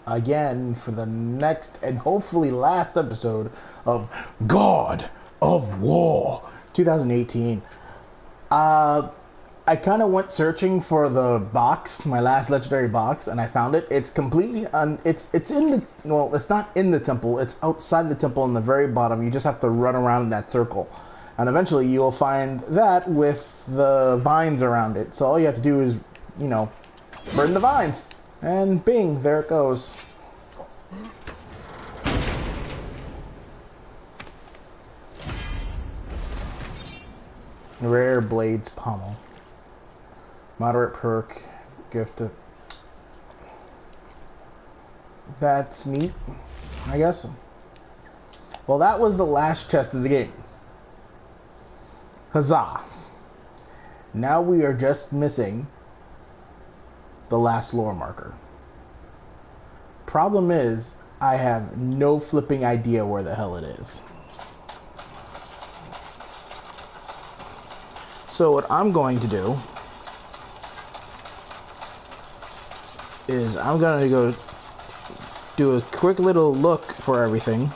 again for the next and hopefully last episode of God of War 2018. I kind of went searching for the box, my last legendary box, and I found it. It's completely it's in the, well, it's not in the temple. It's outside the temple in the very bottom. You just have to run around in that circle, and eventually you'll find that with the vines around it. So all you have to do is, you know, burn the vines, and bing, there it goes. Rare Blades Pommel. Moderate perk. Gift of... That's neat, I guess. Well, that was the last chest of the game. Huzzah. Now we are just missing the last lore marker. Problem is, I have no flipping idea where the hell it is. So what I'm going to do is I'm going to go do a quick little look for everything.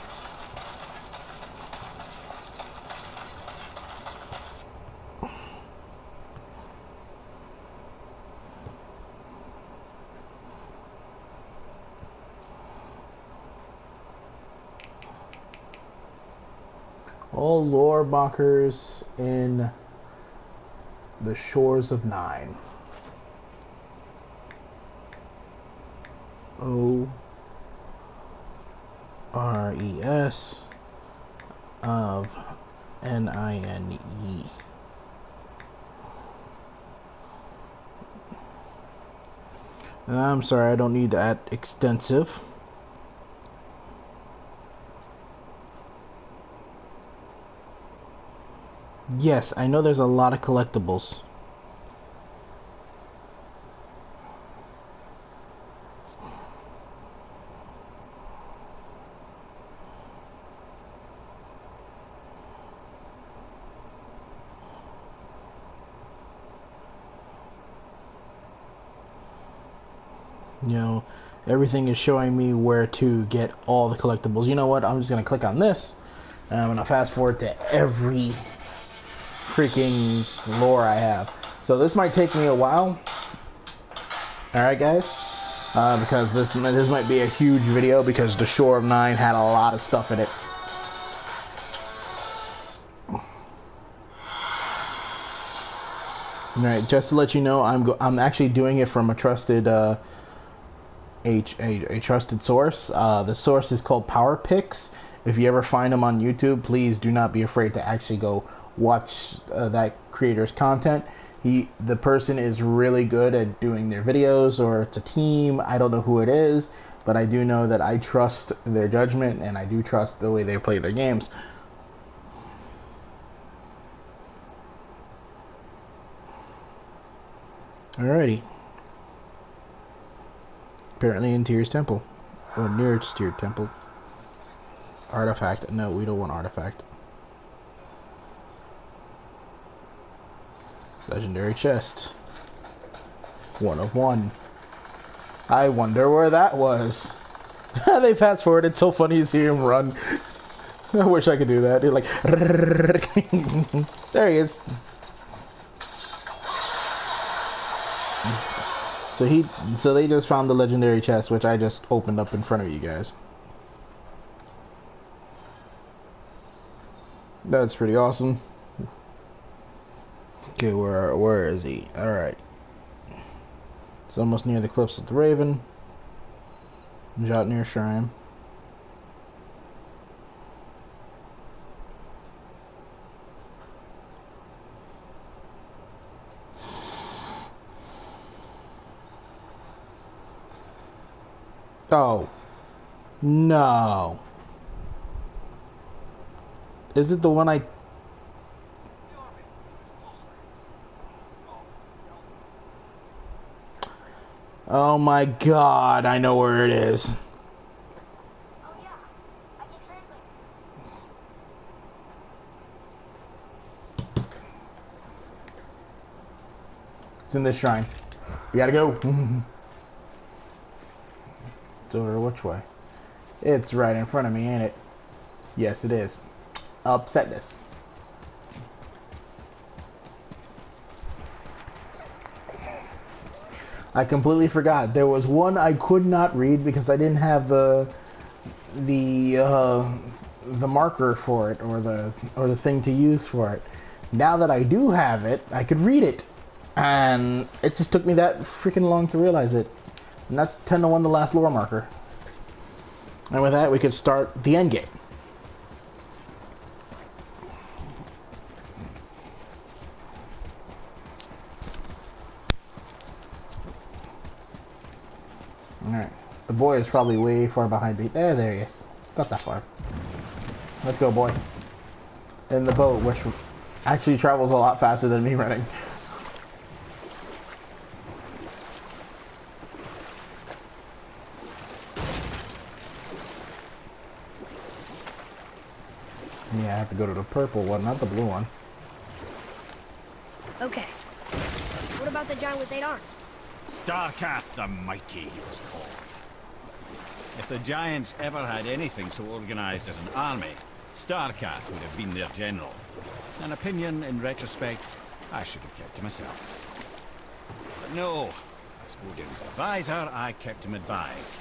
All lore markers in the Shores of Nine. O-R-E-S of N-I-N-E. I'm sorry, I don't need that extensive. Yes, I know there's a lot of collectibles. You know, everything is showing me where to get all the collectibles. You know what? I'm just going to click on this, and I'm going to fast forward to every freaking lore I have. So this might take me a while. Alright, guys? Because this might be a huge video, because the Shore of Nine had a lot of stuff in it. Alright, just to let you know, I'm actually doing it from a trusted a trusted source. The source is called Power Picks. If you ever find them on YouTube, please do not be afraid to actually go watch that creator's content. The person is really good at doing their videos, or it's a team. I don't know who it is, but I do know that I trust their judgment, and I do trust the way they play their games. Alrighty. Apparently in Tyr's temple, or near Tyr's temple. Artifact. No, we don't want artifact. Legendary chest. 1 of 1. I wonder where that was. They fast forward. It's so funny to see him run. I wish I could do that. He's like, there he is. So they just found the legendary chest, which I just opened up in front of you guys. That's pretty awesome. Okay, where is he? Alright. It's almost near the Cliffs of the Raven. Jotnir Shrine. Oh. No. Is it the one I... Oh my god, I know where it is. It's in this shrine. We gotta go. Or which way? It's right in front of me, ain't it? Yes, it is. Upsetness. I completely forgot. There was one I could not read because I didn't have the marker for it, or the thing to use for it. Now that I do have it, I could read it, and it just took me that freaking long to realize it. And that's 10-1, the last lore marker. And with that, we could start the end game. Alright. The boy is probably way far behind me. There he is. Not that far. Let's go, boy. In the boat, which actually travels a lot faster than me running. Yeah, I have to go to the purple one, not the blue one. Okay. What about the giant with 8 arms? Starkath the Mighty, he was called. If the giants ever had anything so organized as an army, Starkath would have been their general. An opinion, in retrospect, I should have kept to myself. But no, as Odin's advisor, I kept him advised.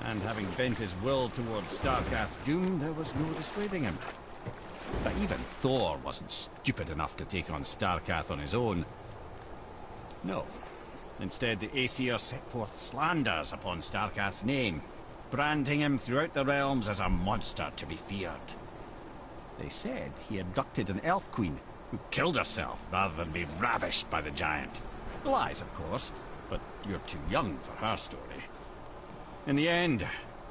And having bent his will towards Starkath's doom, there was no dissuading him. But even Thor wasn't stupid enough to take on Starkath on his own. No. Instead, the Aesir set forth slanders upon Starkath's name, branding him throughout the realms as a monster to be feared. They said he abducted an elf queen who killed herself rather than be ravished by the giant. Lies, of course, but you're too young for her story. In the end,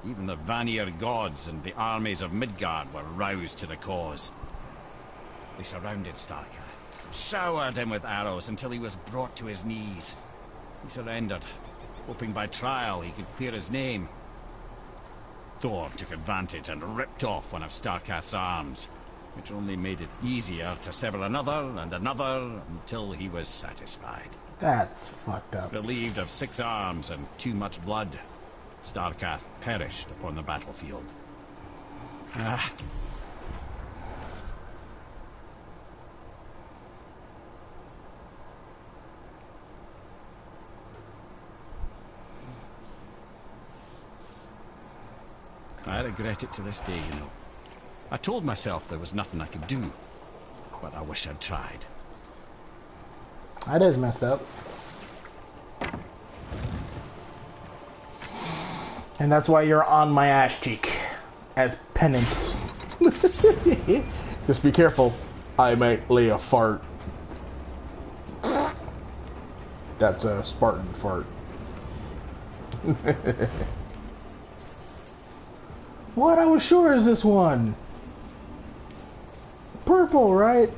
even the Vanir gods and the armies of Midgard were roused to the cause. They surrounded Starkath, showered him with arrows until he was brought to his knees. He surrendered, hoping by trial he could clear his name. Thor took advantage and ripped off one of Starkath's arms, which only made it easier to sever another and another until he was satisfied. That's fucked up. Relieved of 6 arms and too much blood, Starkath perished upon the battlefield. Ah. I regret it to this day, you know. I told myself there was nothing I could do, but I wish I'd tried. That is messed up. And that's why you're on my ass cheek. As penance. Just be careful. I might lay a fart. That's a Spartan fart. What? I was sure is this one. Purple, right?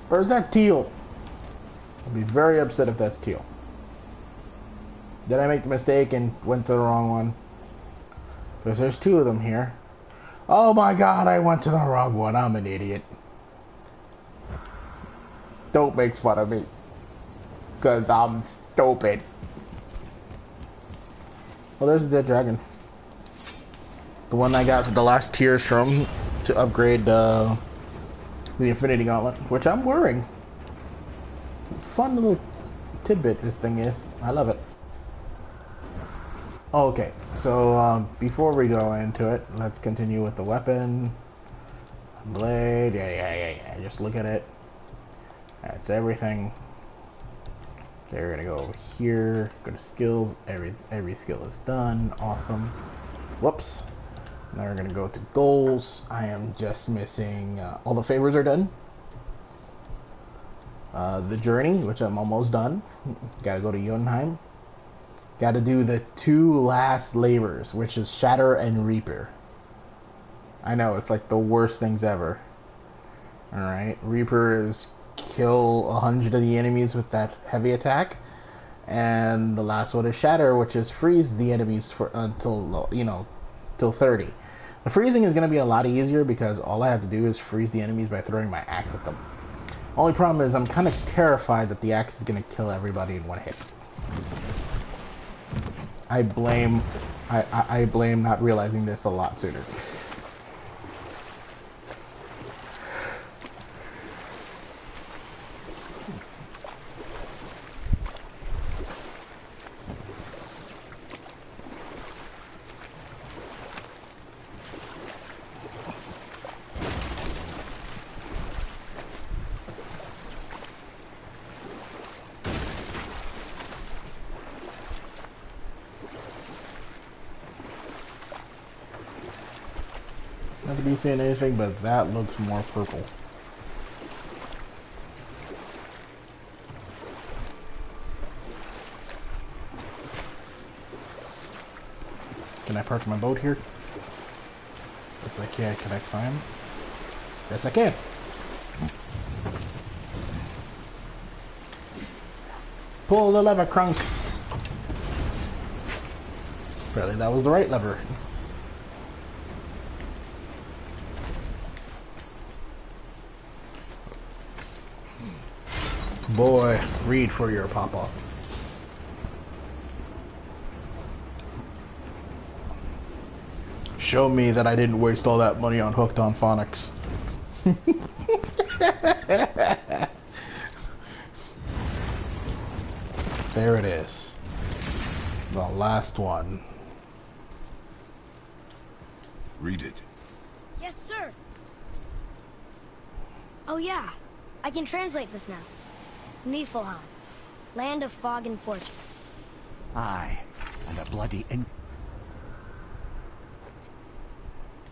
Or is that teal? I'll be very upset if that's teal. Did I make the mistake and went to the wrong one? Because there's 2 of them here. Oh my god, I went to the wrong one. I'm an idiot. Don't make fun of me. Because I'm stupid. Well, there's a dead dragon. The one I got the last tiers from to upgrade the Infinity Gauntlet, which I'm wearing. Fun little tidbit this thing is. I love it. Okay, so before we go into it, let's continue with the weapon. Blade, yeah. Just look at it. That's everything. Okay, we're gonna go over here, go to skills. Every skill is done. Awesome. Whoops. Now we're gonna go to goals. I am just missing all the favors are done. The journey, which I'm almost done. Gotta go to Jotunheim. Gotta do the 2 last labors, which is Shatter and Reaper. I know, it's like the worst things ever. Alright, Reaper is kill 100 of the enemies with that heavy attack. And the last one is Shatter, which is freeze the enemies for until, till 30. The freezing is going to be a lot easier because all I have to do is freeze the enemies by throwing my axe at them. Only problem is I'm kind of terrified that the axe is going to kill everybody in one hit. I blame I blame not realizing this a lot sooner. Not to be saying anything, but that looks more purple. Can I park my boat here? Yes, I can. Can I climb? Yes, I can. Pull the lever, Crunk. Apparently that was the right lever. Boy, read for your papa. Show me that I didn't waste all that money on Hooked on Phonics. There it is. The last one. Read it. Yes, sir. Oh, yeah. I can translate this now. Niflheim, land of fog and fortune. Aye, and a bloody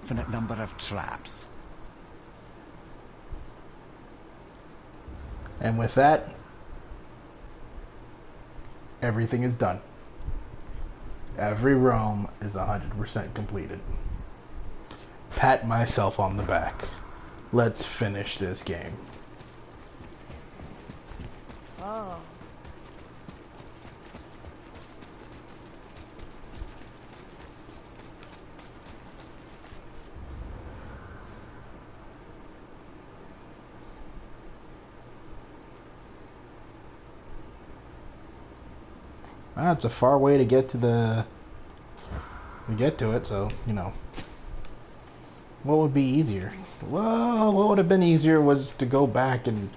infinite number of traps. And with that, everything is done. Every realm is 100% completed. Pat myself on the back. Let's finish this game. Oh. It's a far way to get to it, so, you know. What would be easier? Well, what would have been easier was to go back and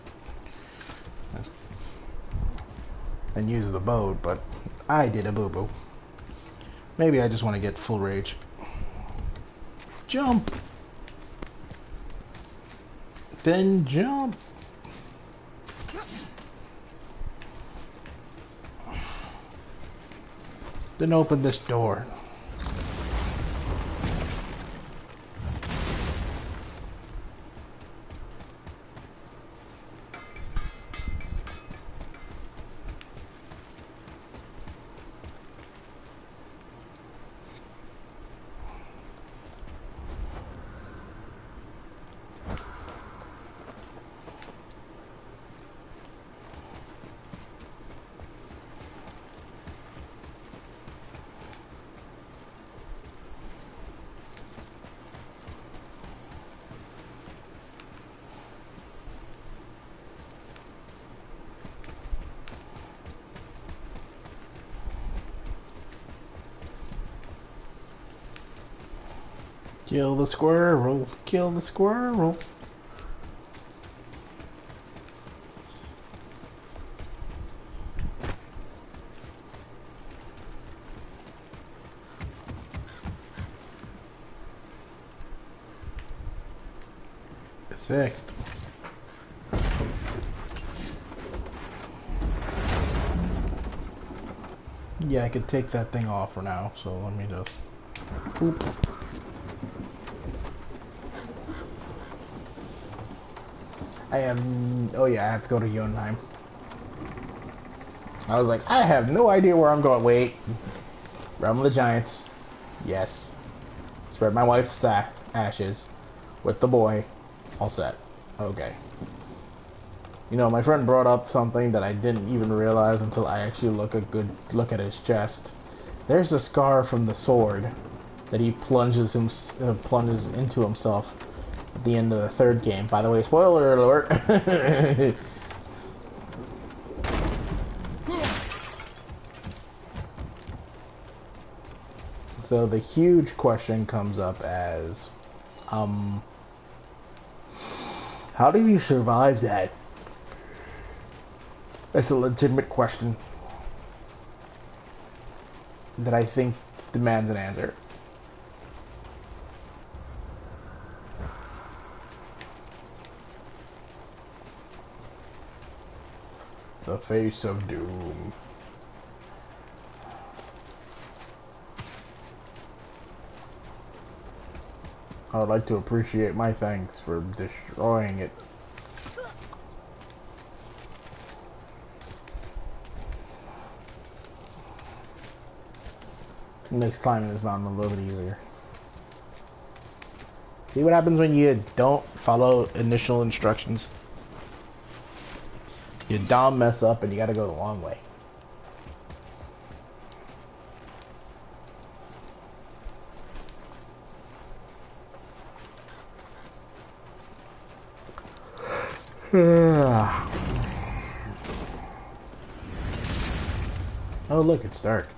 use the boat, but I did a boo-boo. Maybe I just want to get full rage. Jump! Then jump! Then open this door. Kill the squirrel, kill the squirrel. It's fixed. Yeah, I could take that thing off for now, so let me just... Oop. Oh yeah, I have to go to Jotunheim. I was like, I have no idea where I'm going. Wait. Realm of the Giants. Yes. Spread my wife's ashes with the boy. All set. Okay. You know, my friend brought up something that I didn't even realize until I actually look at his chest. There's a scar from the sword that he plunges into himself at the end of the third game. By the way, spoiler alert. So the huge question comes up as, how do you survive that? That's a legitimate question that I think demands an answer. The face of doom. I would like to appreciate my thanks for destroying it. Next time is mountain a little bit easier. See what happens when you don't follow initial instructions? You dumb mess up and you gotta go the long way. Oh look, it's dark.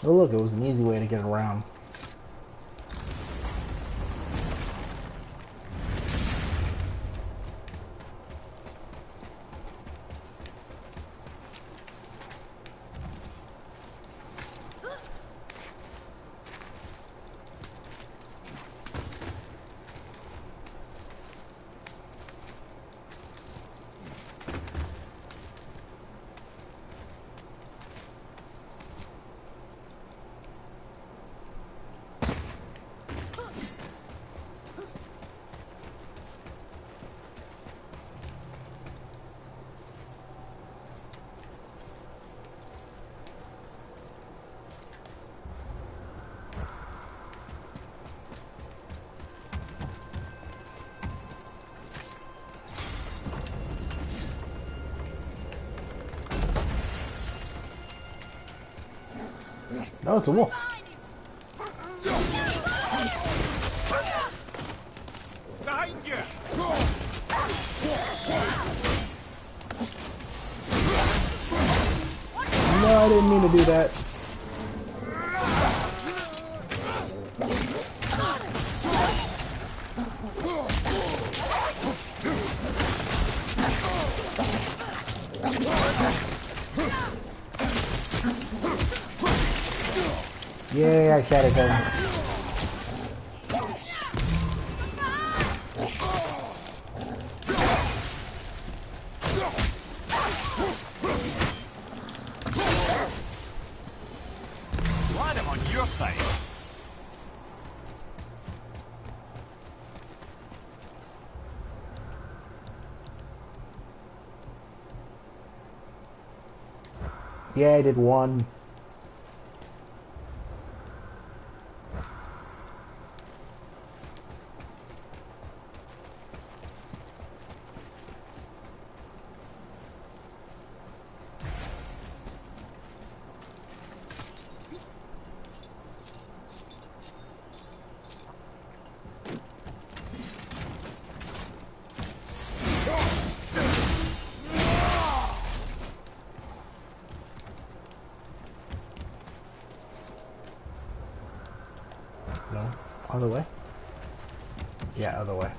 Oh look, it was an easy way to get around. Oh, it's a wolf. Behind you! No, I didn't mean to do that. Yay, I shot it down. Glad I'm on your side. Yeah, I did one. No, other way? Yeah, other way.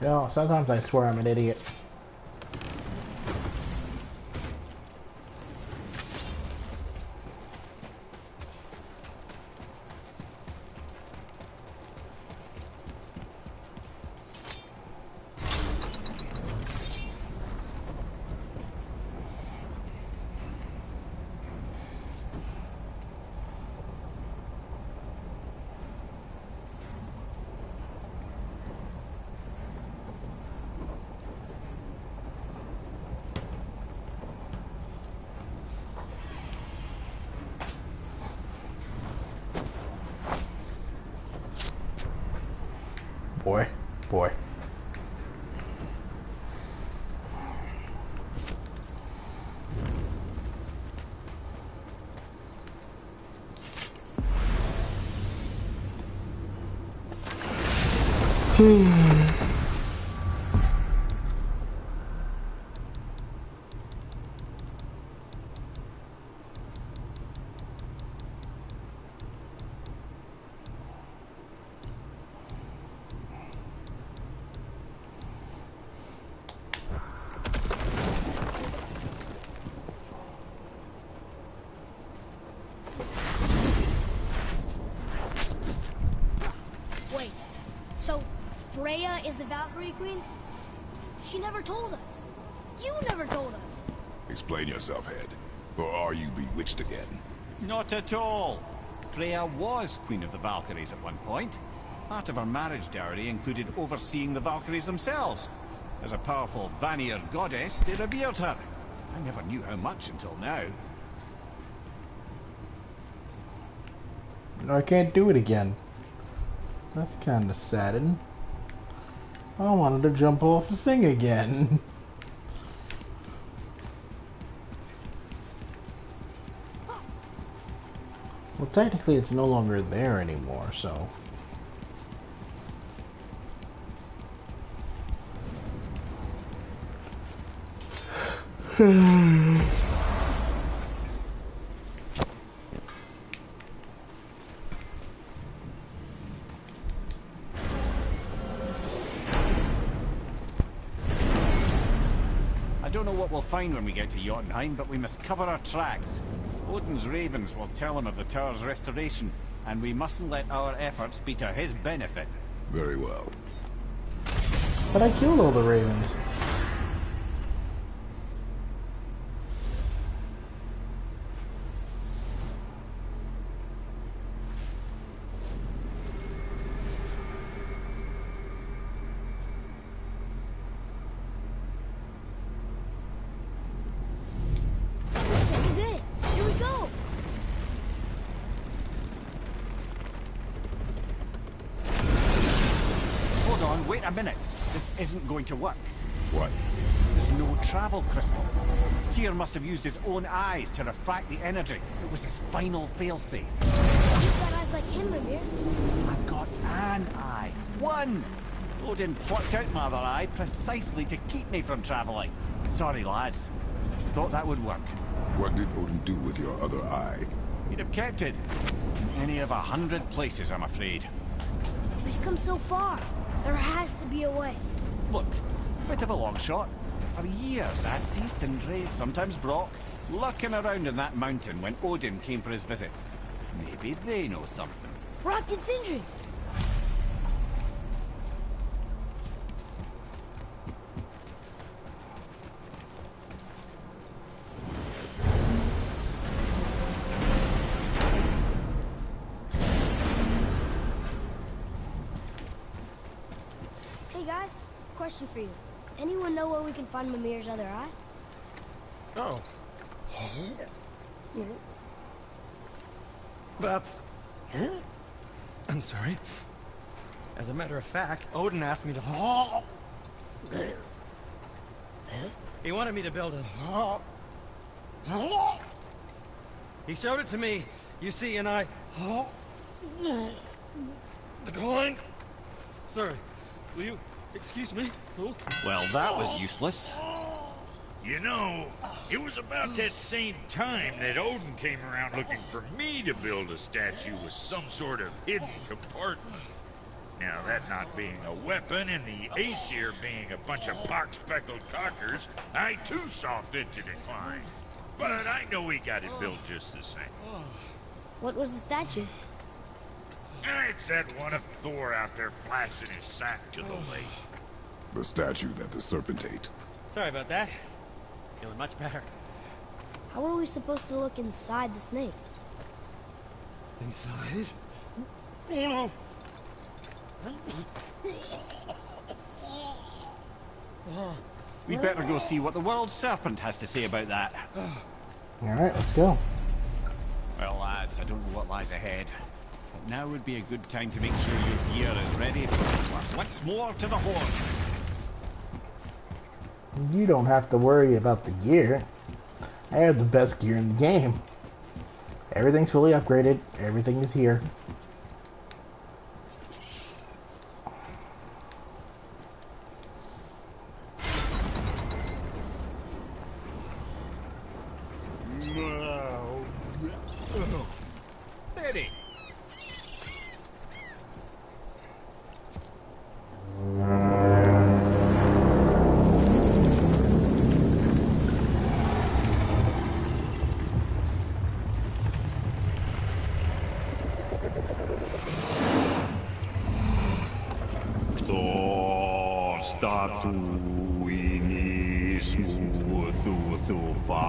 You know, sometimes I swear I'm an idiot. Boy, boy. Wait, so Freya is the Valkyrie Queen? She never told us. You never told us. Explain yourself, Head. Or are you bewitched again? Not at all. Freya was Queen of the Valkyries at one point. Part of her marriage dowry included overseeing the Valkyries themselves. As a powerful Vanir goddess, they revered her. I never knew how much until now. I can't do it again. That's kind of saddening. I wanted to jump off the thing again. Well, technically it's no longer there anymore, so... I don't know what we'll find when we get to Jotunheim, but we must cover our tracks. Odin's ravens will tell him of the tower's restoration, and we mustn't let our efforts be to his benefit. Very well. But I killed all the ravens. This is it. Here we go. Hold on, wait a minute. This isn't going to work. What? There's no travel crystal. Tyr must have used his own eyes to refract the energy. It was his final failsafe. You've got eyes like him, Mimir. I've got an eye. One! Odin plucked out my other eye precisely to keep me from traveling. Sorry, lads. Thought that would work. What did Odin do with your other eye? He'd have kept it. In any of 100 places, I'm afraid. We've come so far. There has to be a way. Look, bit of a long shot. For years, I'd see Sindri, sometimes Brock, lurking around in that mountain when Odin came for his visits. Maybe they know something. Brock and Sindri. Hey guys, question for you. Anyone know where we can find Mimir's other eye? Oh. That's... I'm sorry. As a matter of fact, Odin asked me to... He wanted me to build a... He showed it to me, you see, and I... Declined. Sorry, will you excuse me? Oh. Well, that was useless. You know, it was about that same time that Odin came around looking for me to build a statue with some sort of hidden compartment. Now, that not being a weapon and the Aesir being a bunch of pock-speckled cockers, I too saw fit to decline. But I know he got it built just the same. What was the statue? It's that one of Thor out there flashing his sack to the lake. The statue that the serpent ate. Sorry about that. Feeling much better. How are we supposed to look inside the snake? Inside? Oh no! We'd better go see what the world serpent has to say about that. Alright, let's go. Well, lads, I don't know what lies ahead. But now would be a good time to make sure your gear is ready for once more to the Horde. You don't have to worry about the gear. I have the best gear in the game. Everything's fully upgraded. Everything is here. Ready. Statu inismu tutufa.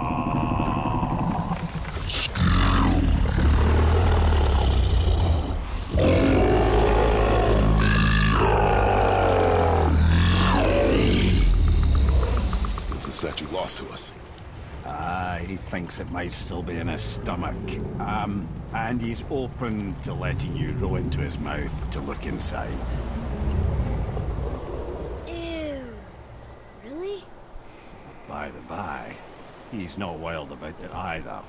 Is the statue lost to us? He thinks it might still be in his stomach. And he's open to letting you row into his mouth to look inside. Ew. Really? By the by, he's not wild about it either.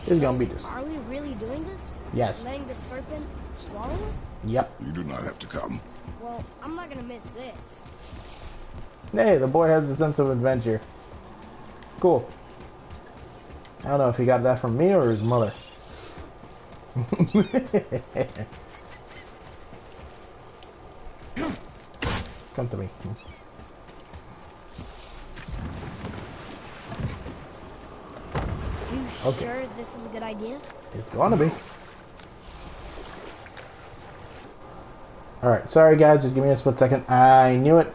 This is gonna be this. Are we really doing this? Yes. Letting the serpent swallow us? Yep. You do not have to come. Well, I'm not gonna miss this. Hey, the boy has a sense of adventure. Cool. I don't know if he got that from me or his mother. Come to me. You Okay. sure this is a good idea? It's gonna be. Alright, sorry guys, just give me a split second. I knew it.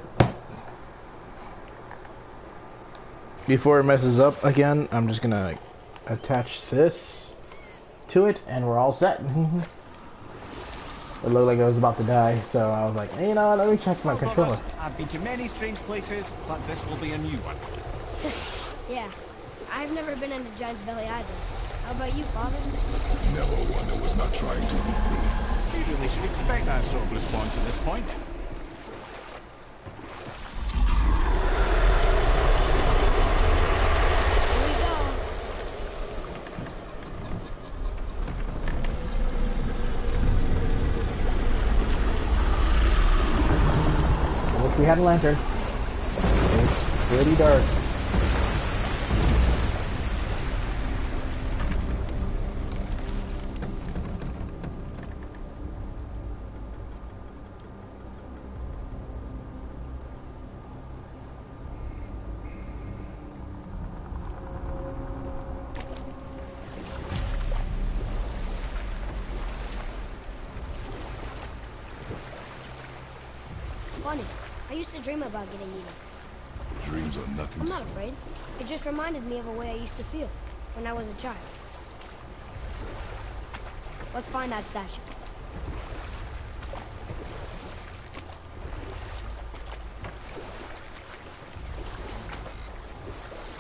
Before it messes up again, I'm just gonna attach this to it and we're all set. It looked like I was about to die, so I was like, hey, you know what, let me check my controller. I've been to many strange places, but this will be a new one. Yeah. I've never been into Giant's Belly either. How about you, Father? Never one that was not trying to beat me. You really should expect that sort of response at this point. Here we go. I wish we had a lantern. It's pretty dark. Funny. I used to dream about getting eaten. Dreams are nothing I'm to... not afraid. It just reminded me of a way I used to feel when I was a child. Let's find that statue.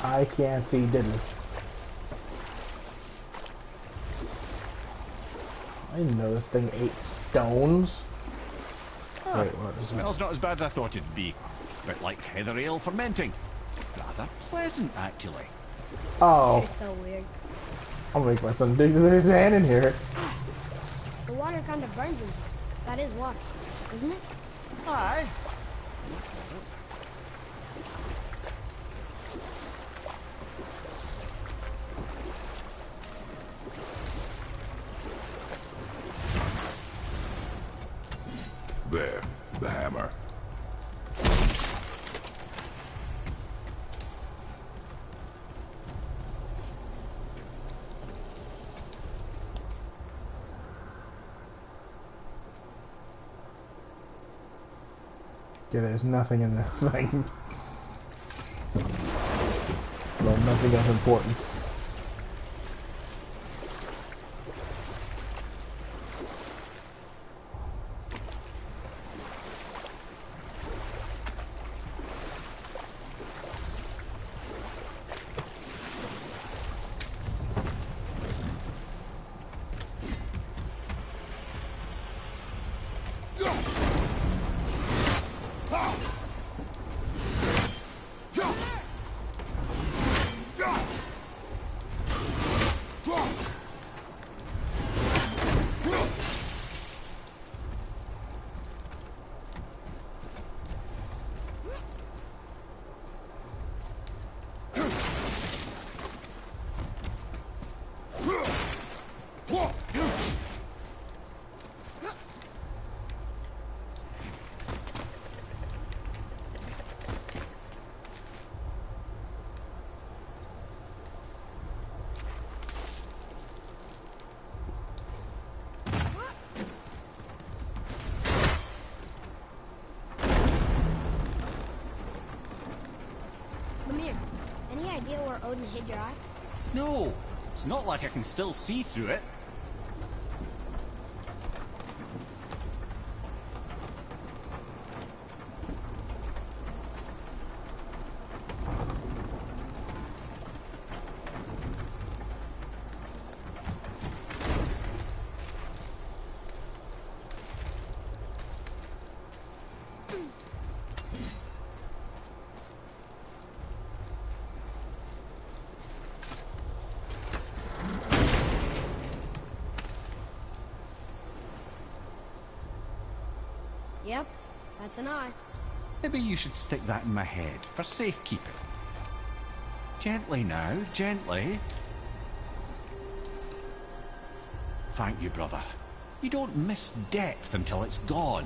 I can't see diddly. I didn't know this thing ate stones. Wait, what The is that? smell's not as bad as I thought it'd be. Bit like heather ale fermenting. Rather pleasant, actually. Oh, You're so weird. I'll make my son dig his hand in here. The water kind of burns in here. That is water, isn't it? Aye. There, the hammer. Yeah, there's nothing in this thing. Well, nothing of importance. Lemire, any idea where Odin hid your eye? No, it's not like I can still see through it. Yep, that's an eye. Maybe you should stick that in my head for safekeeping. Gently now, gently. Thank you, brother. You don't miss depth until it's gone.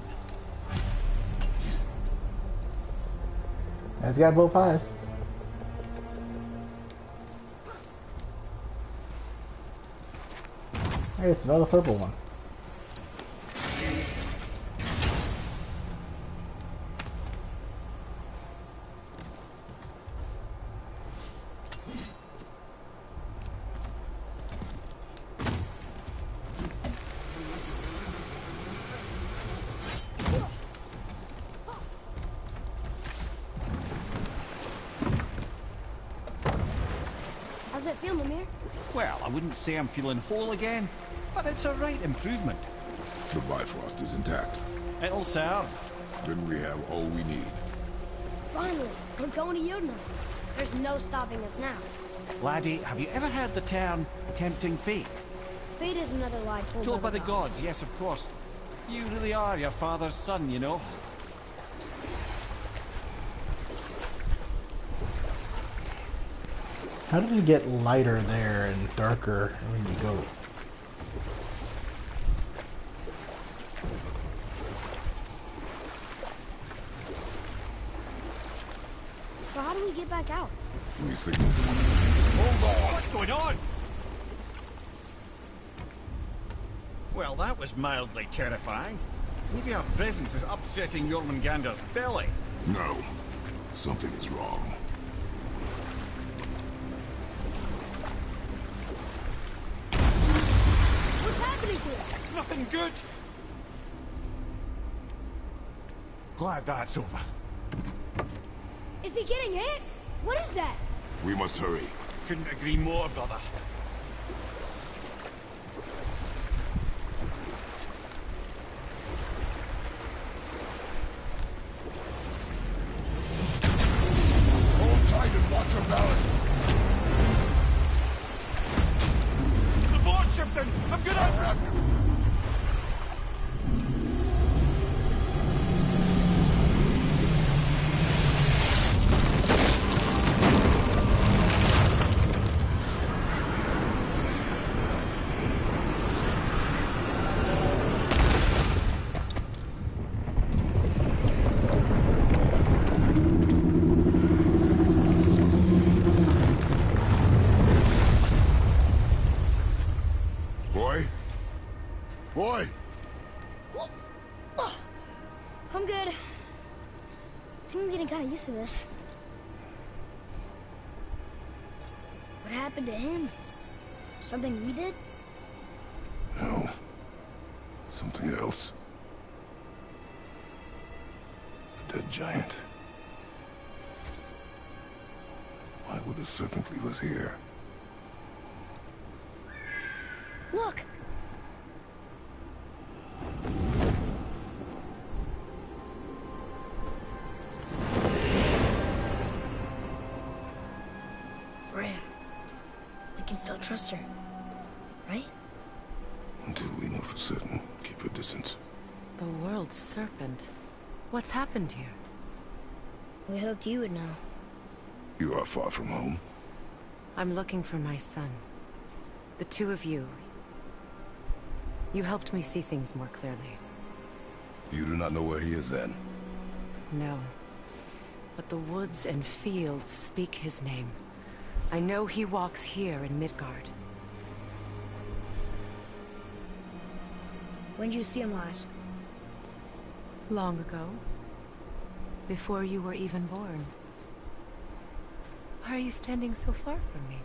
It's got both eyes. Hey, it's another purple one. How's it feel, Lemire? Well, I wouldn't say I'm feeling whole again, but it's a right improvement. The Bifrost is intact. It'll serve. Then we have all we need. Finally, we're going to Yodna. There's no stopping us now. Laddie, have you ever heard the term tempting fate? Fate is another lie Told by the gods, yes, of course. You really are your father's son, you know. How did it get lighter there and darker when you go? So how do we get back out? We signal. Hold on! What's going on? Well, that was mildly terrifying. Maybe our presence is upsetting Jormungandr's belly. No. Something is wrong. What's happening to it? Nothing good! Glad that's over. Is he getting hit? What is that? We must hurry. Couldn't agree more, brother. Hold tight and watch your balance. The board shifting! I'm gonna... boy? I'm good. I think I'm getting kind of used to this. What happened to him? Something we did? No. Something else. A dead giant. Why would the serpent leave us here? Look! Freya. We can still trust her, right? Until we know for certain, keep your distance. The world's serpent. What's happened here? We hoped you would know. You are far from home. I'm looking for my son. The two of you. You helped me see things more clearly. You do not know where he is then? No. But the woods and fields speak his name. I know he walks here in Midgard. When did you see him last? Long ago. Before you were even born. Why are you standing so far from me?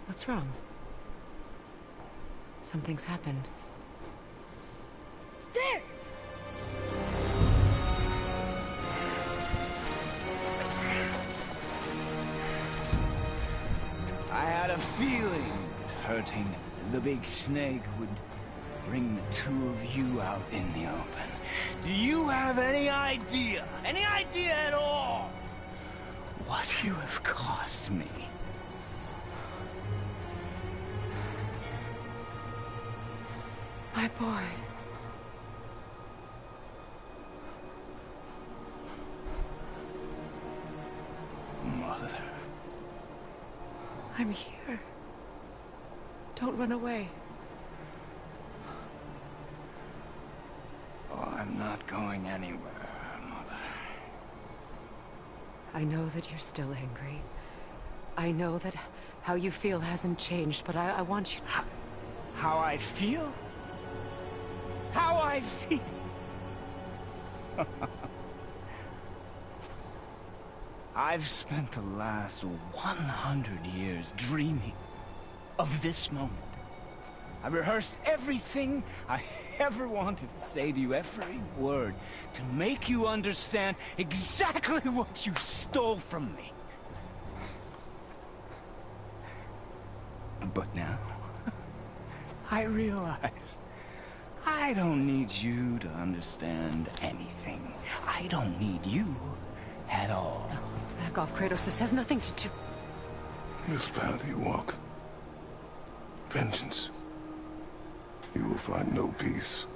What's wrong? Something's happened. There! I had a feeling hurting the big snake would bring the two of you out in the open. Do you have any idea at all, what you have cost me? My boy. Mother. I'm here. Don't run away. Oh, I'm not going anywhere, Mother. I know that you're still angry. I know that how you feel hasn't changed, but I want you to... How I feel? How I feel? I've spent the last 100 years dreaming of this moment. I rehearsed everything I ever wanted to say to you, every word, to make you understand exactly what you stole from me. But now, I realize I don't need you to understand anything. I don't need you at all. No, back off, Kratos. This has nothing to do... This path you walk. Vengeance. You will find no peace.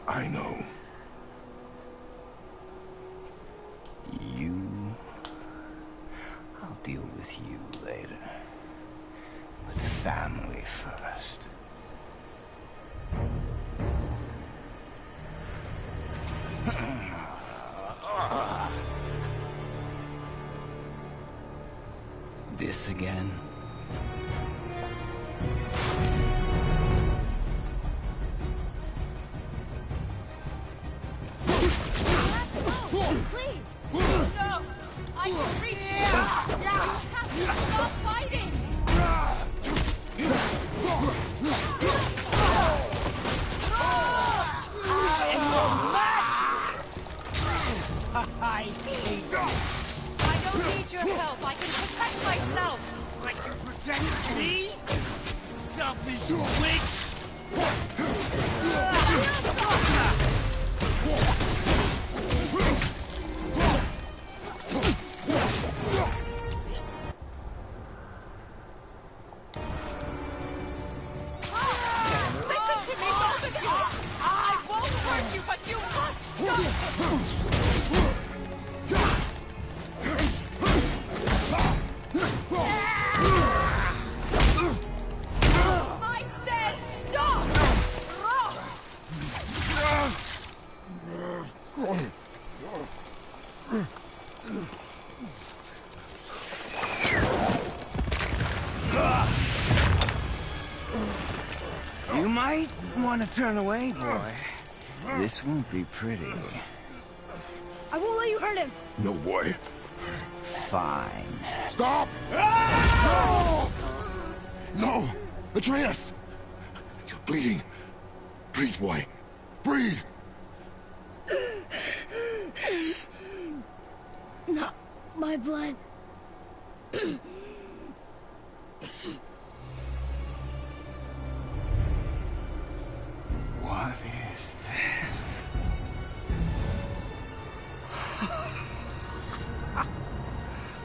I know. You... I'll deal with you later. But family first. This again? Please! No! I can reach you! You have to stop fighting! I hate you. I don't need your help. I can protect myself. Like you protect me? Selfish witch! Listen to me, both of you. I won't hurt you, but you must stop. I said stop! might want to turn away, boy. This won't be pretty. I won't let you hurt him. No, boy. Fine. Stop! No! No! Atreus! You're bleeding. Breathe, boy. Breathe! Not my blood. What is this?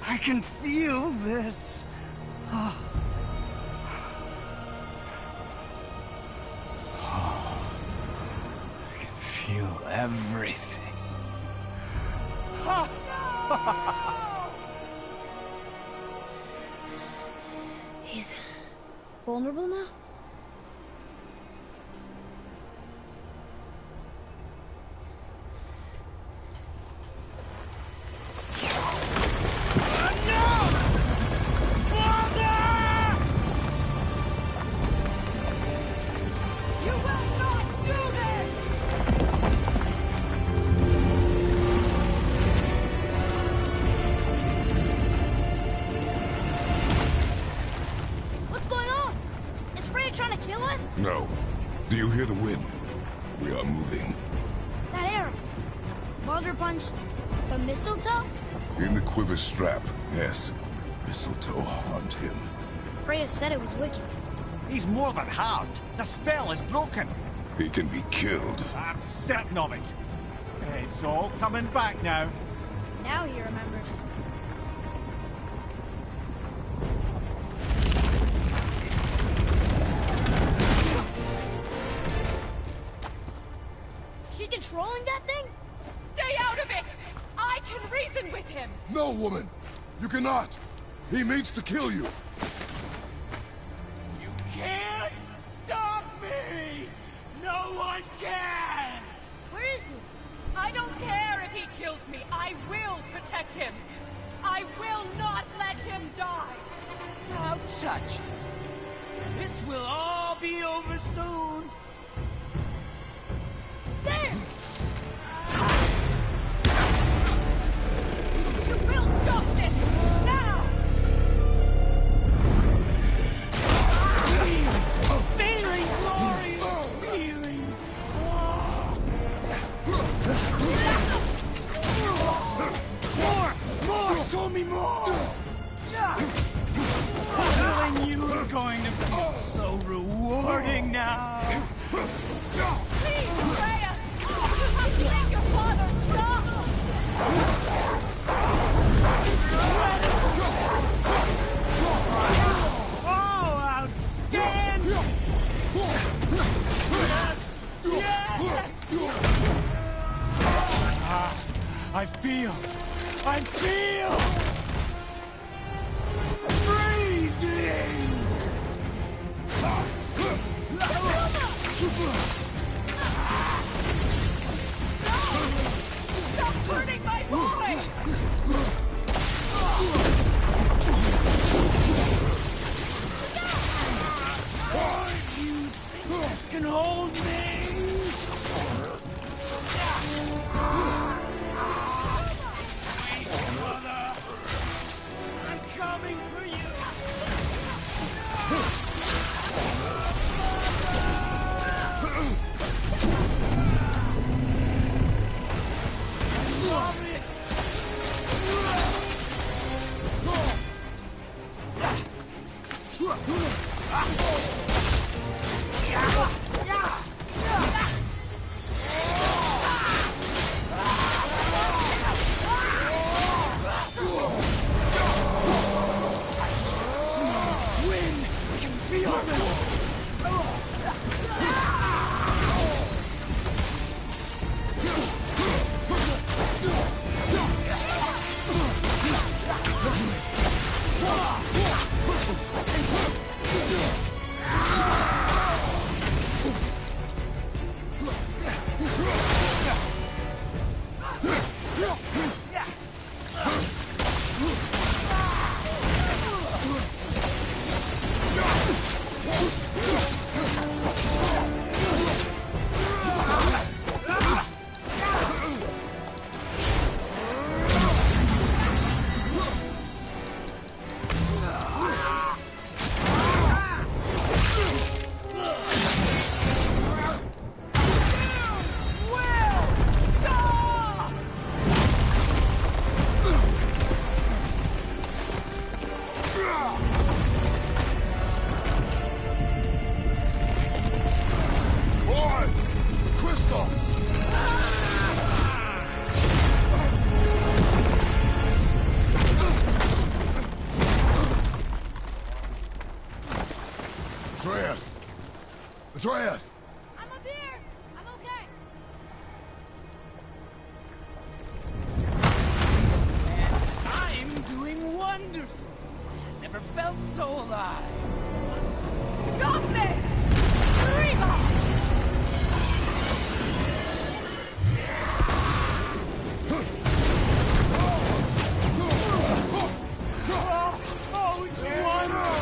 I can feel this. Oh. I can feel everything. He's vulnerable now? No. Do you hear the wind? We are moving. That arrow. Baldur punched the mistletoe? In the quiver strap, yes. Mistletoe harmed him. Freya said it was wicked. He's more than harmed. The spell is broken. He can be killed. I'm certain of it. It's all coming back now. Now he remembers. She's controlling that thing? Stay out of it! I can reason with him! No, woman! You cannot! He means to kill you! You can't stop me! No one can! Where is he? I don't care if he kills me. I will protect him. I will not let him die. Don't touch it. This will all be over soon. There! You will stop this now! Feeling glorious feeling. More! Show me more! Killing you is going to feel so rewarding now. Please, Freya! You have to make your father stop! Oh, outstanding! Yes! I feel freezing! Stop hurting my boy! This can hold me! Wait, brother! I'm coming for you! Love it! Wind! I can feel them! Atreus! Atreus! I'm up here! I'm okay! I'm doing wonderful. I've never felt so alive. Stop this! Reba! Oh, it's wonderful!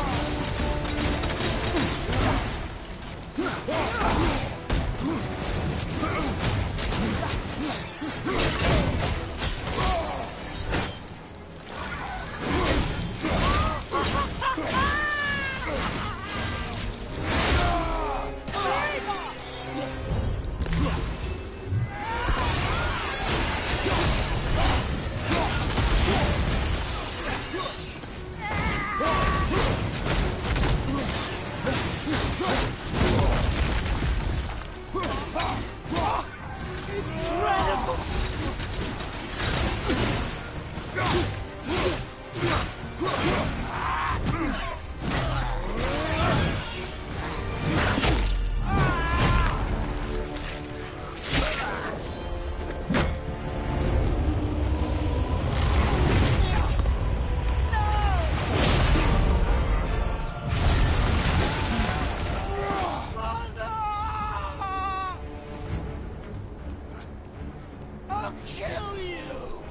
I'll kill you!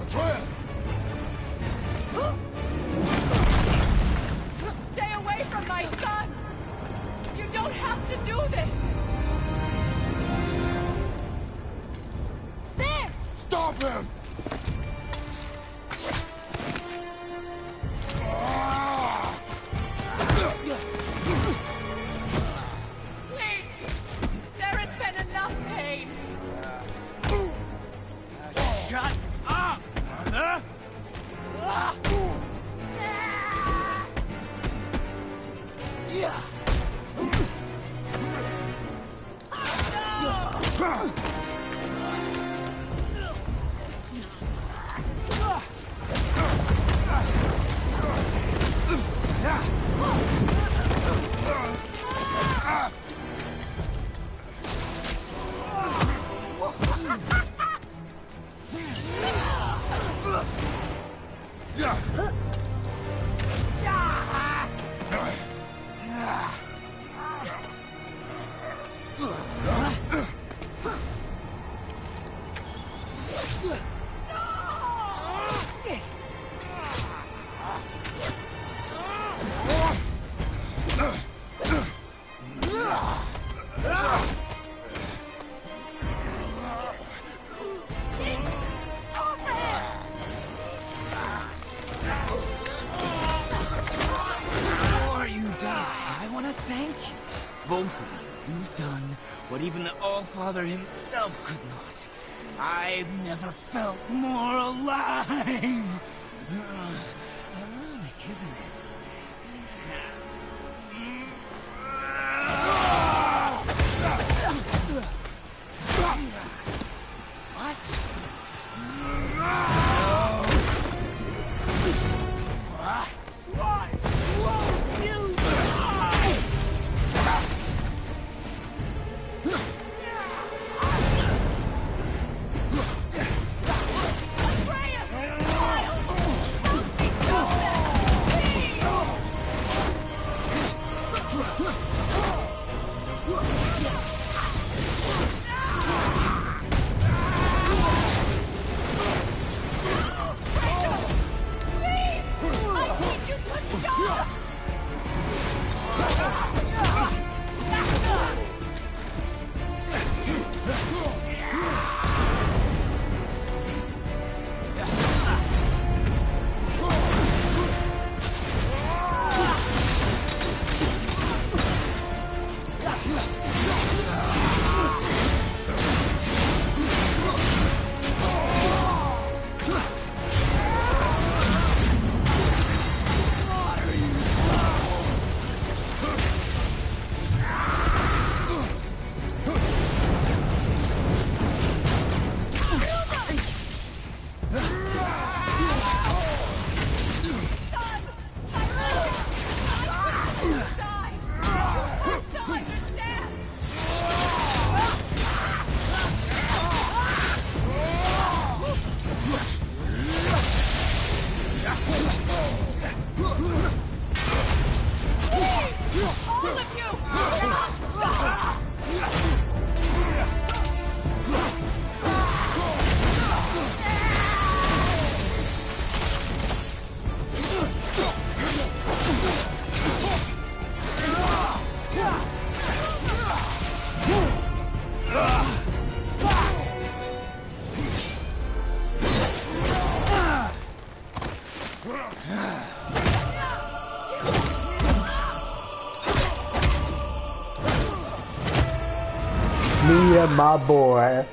Atreus! Stay away from my son! You don't have to do this! There! Stop him! Please! There has been enough pain! Shut up, mother! Yeah. Before you die, I want to thank you. Both of you. You've done what even the All-Father himself could not. I've never felt more alive. Ironic, isn't it? Why won't you die? Freya! Miles! Don't be so bad! Please! Yeah, my boy.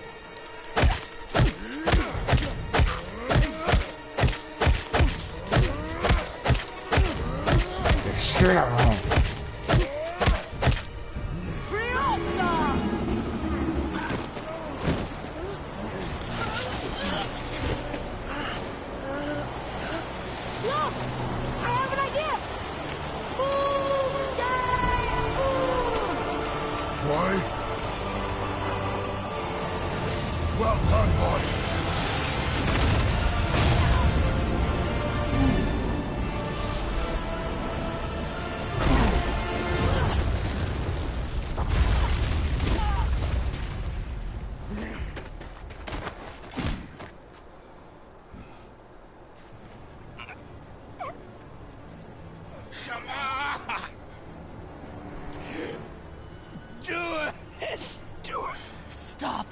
Straight around. Well done, boy. Come on! Do it! Do it! Stop.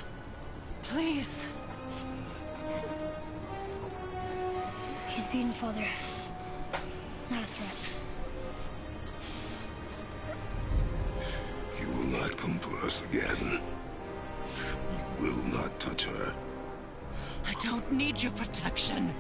Please. He's beaten Father. Not a threat. You will not come for us again. You will not touch her. I don't need your protection.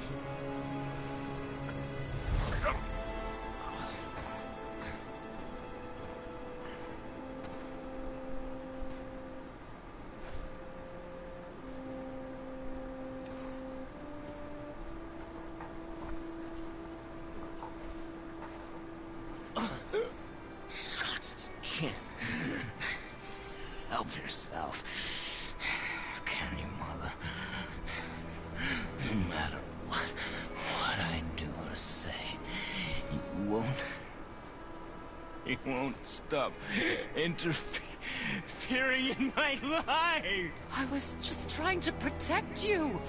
Help yourself. Can you, Mother? No matter what I do or say, you won't stop interfering in my life. I was just trying to protect you.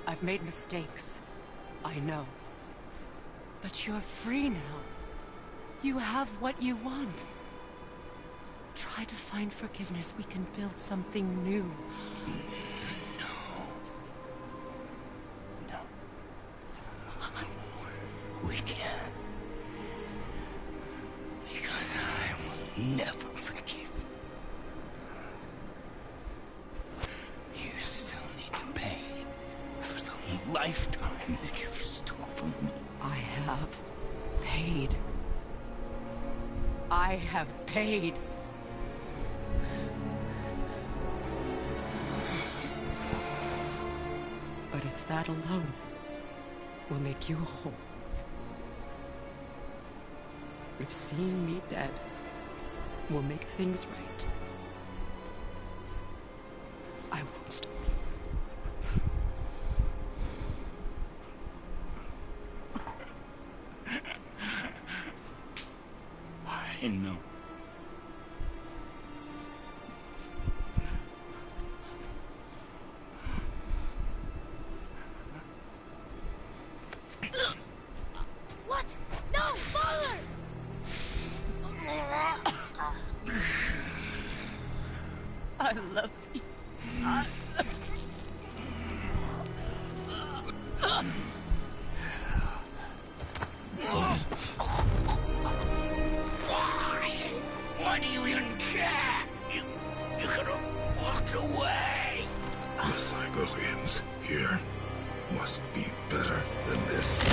I've made mistakes. I know. But you're free now. You have what you want. Try to find forgiveness. We can build something new. No. We can't. Because I will never forgive. You still need to pay for the lifetime that you stole from me. I have paid. I have paid. But if that alone will make you whole, if seeing me dead will make things right, I won't stop. I know. What? No, Father! I love you. Why do you even care? You could have walked away. The Cygolians here must be better than this.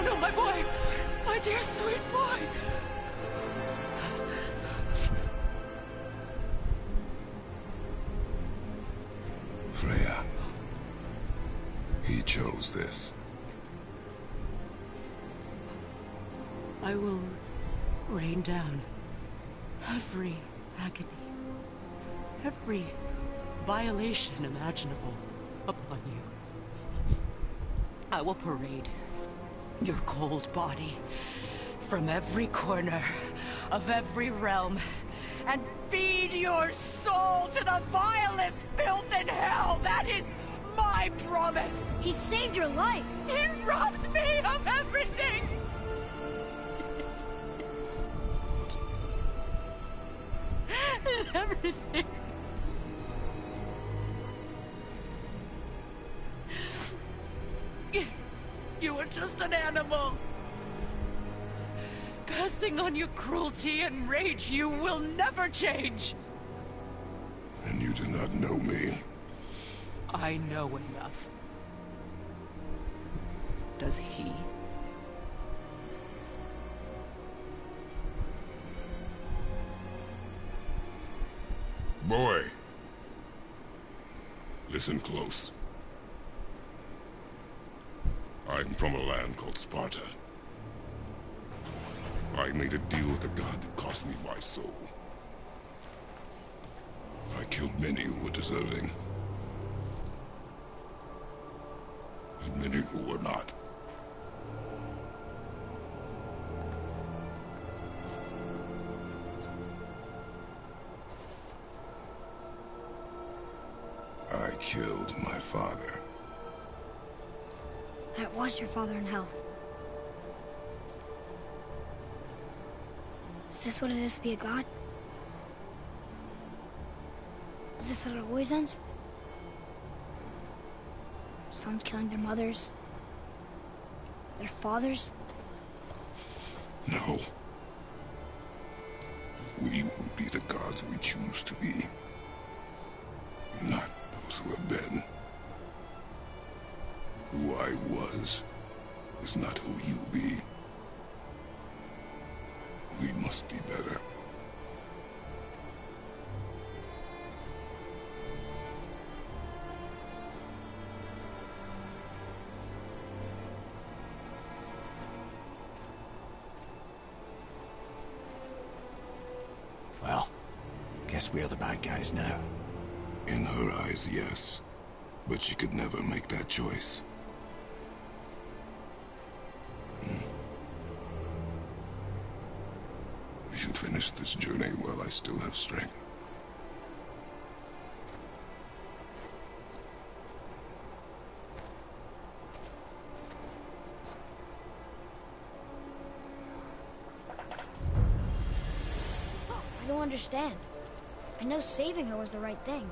No, my boy! My dear sweet boy! Freya. He chose this. I will rain down every agony, every violation imaginable upon you. I will parade your cold body from every corner of every realm and feed your soul to the vilest filth in hell. That is my I promise! He saved your life! He robbed me of everything! Everything. You were just an animal. Cursing on your cruelty and rage, you will never change. And you do not know me. I know enough. Does he? Boy. Listen close. I'm from a land called Sparta. I made a deal with a god that cost me my soul. I killed many who were deserving. And many who were not. I killed my father. That was your father in hell. Is this what it is to be a god? Is this how it always ends? Sons killing their mothers? Their fathers? No. We will be the gods we choose to be. Not those who have been. Who I was is not who you be. We must be better. Well, guess we're the bad guys now. In her eyes, yes. But she could never make that choice. We should finish this journey while I still have strength. I don't understand. I know saving her was the right thing.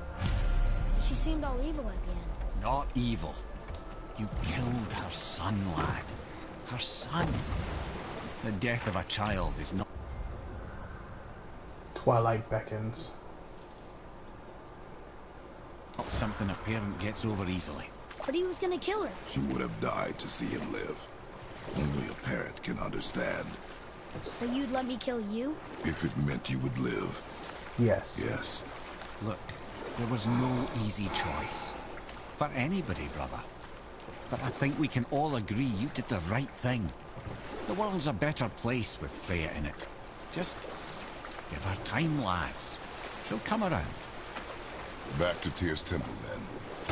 But she seemed all evil at the end. Not evil. You killed her son, lad. Her son. The death of a child is not Twilight beckons. something a parent gets over easily. But he was gonna kill her. She would have died to see him live. Only a parent can understand. So you'd let me kill you? If it meant you would live, Yes. yes. Look, there was no easy choice. For anybody, brother. But I think we can all agree you did the right thing. The world's a better place with Freya in it. Just give her time, lads. She'll come around. Back to Tyr's temple, then.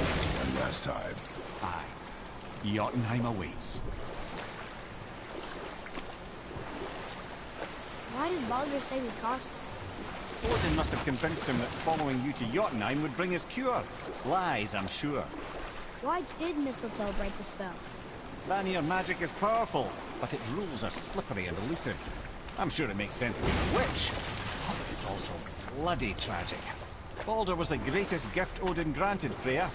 One last time. Aye. Jotunheim awaits. Why did Baldur say we cost him? Odin must have convinced him that following you to Jotunheim would bring his cure. Lies, I'm sure. Why did mistletoe break the spell? Vanir magic is powerful, but its rules are slippery and elusive. I'm sure it makes sense to be a witch, but it's also bloody tragic. Baldur was the greatest gift Odin granted Freya,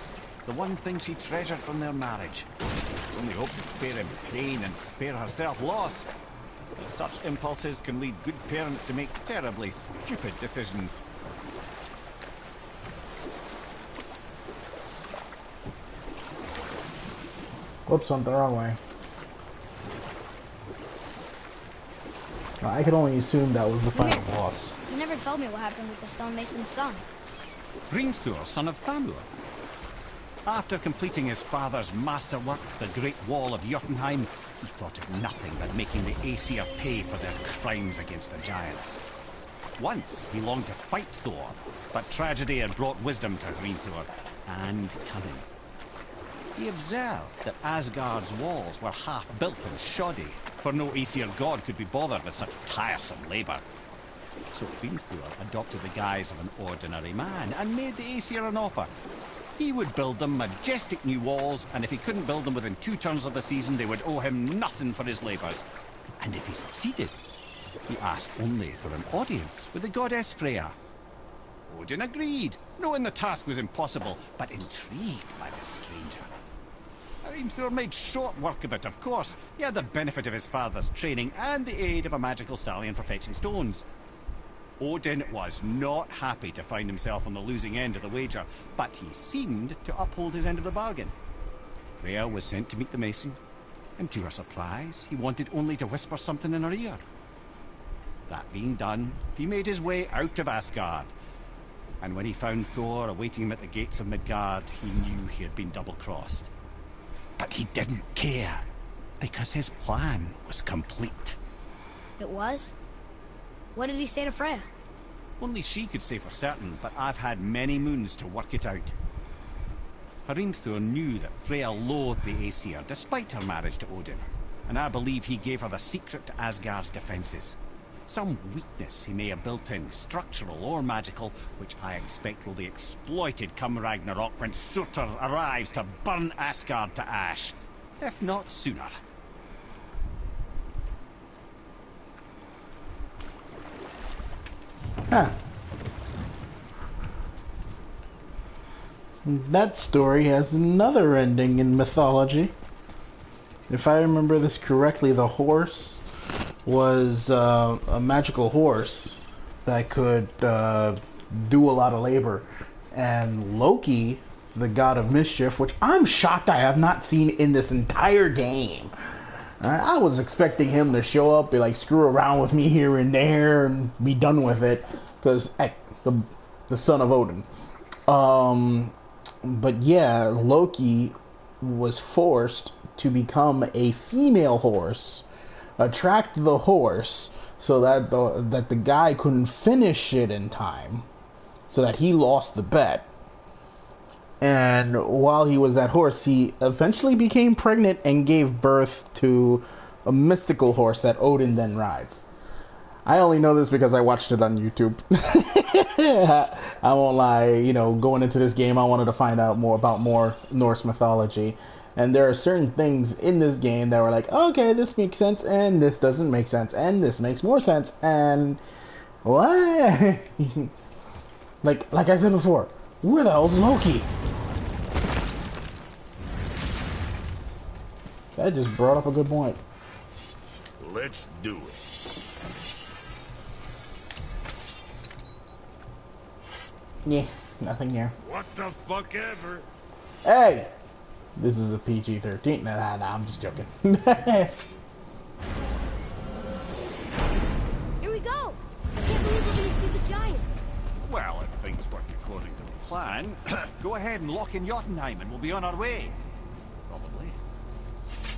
the one thing she treasured from their marriage. She only hoped to spare him pain and spare herself loss. But such impulses can lead good parents to make terribly stupid decisions. Whoops, went the wrong way. I could only assume that was the final boss. You never told me what happened with the stonemason's son. Hrimthur, son of Thamur. After completing his father's masterwork, the Great Wall of Jotunheim, he thought of nothing but making the Aesir pay for their crimes against the giants. Once he longed to fight Thor, but tragedy had brought wisdom to Hrimthur, and cunning. He observed that Asgard's walls were half-built and shoddy, for no Aesir god could be bothered with such tiresome labor. So Hrimthur adopted the guise of an ordinary man and made the Aesir an offer. He would build them majestic new walls, and if he couldn't build them within 2 turns of the season, they would owe him nothing for his labours. And if he succeeded, he asked only for an audience with the goddess Freya. Odin agreed, knowing the task was impossible, but intrigued by the stranger. Hrimthur made short work of it, of course. He had the benefit of his father's training and the aid of a magical stallion for fetching stones. Odin was not happy to find himself on the losing end of the wager, but he seemed to uphold his end of the bargain. Freya was sent to meet the mason, and to her surprise, he wanted only to whisper something in her ear. That being done, he made his way out of Asgard. And when he found Thor awaiting him at the gates of Midgard, he knew he had been double-crossed. But he didn't care, because his plan was complete. It was? What did he say to Freya? Only she could say for certain, but I've had many moons to work it out. Hrimthur knew that Freya loathed the Aesir, despite her marriage to Odin, and I believe he gave her the secret to Asgard's defences. Some weakness he may have built in, structural or magical, which I expect will be exploited come Ragnarok when Surtur arrives to burn Asgard to ash, if not sooner. Huh. That story has another ending in mythology. If I remember this correctly, the horse was a magical horse that could do a lot of labor. And Loki, the god of mischief, which I'm shocked I have not seen in this entire game. I was expecting him to show up, be like, screw around with me here and there, and be done with it, because the son of Odin. But yeah, Loki was forced to become a female horse, attract the horse, so that the guy couldn't finish it in time, so that he lost the bet. And while he was that horse, he eventually became pregnant and gave birth to a mystical horse that Odin then rides. I only know this because I watched it on YouTube. I won't lie, you know, going into this game, I wanted to find out more about Norse mythology. And there are certain things in this game that were like, okay, this makes sense, and this doesn't make sense, and this makes more sense, and what? like I said before, where the hell's Loki? That just brought up a good point. Let's do it. Yeah, nothing here. What the fuck ever? Hey! This is a PG-13. Nah, I'm just joking. Here we go! I can't believe we're gonna see the giants. Well, if things work according to the plan, go ahead and lock in Jotunheim and we'll be on our way. Probably.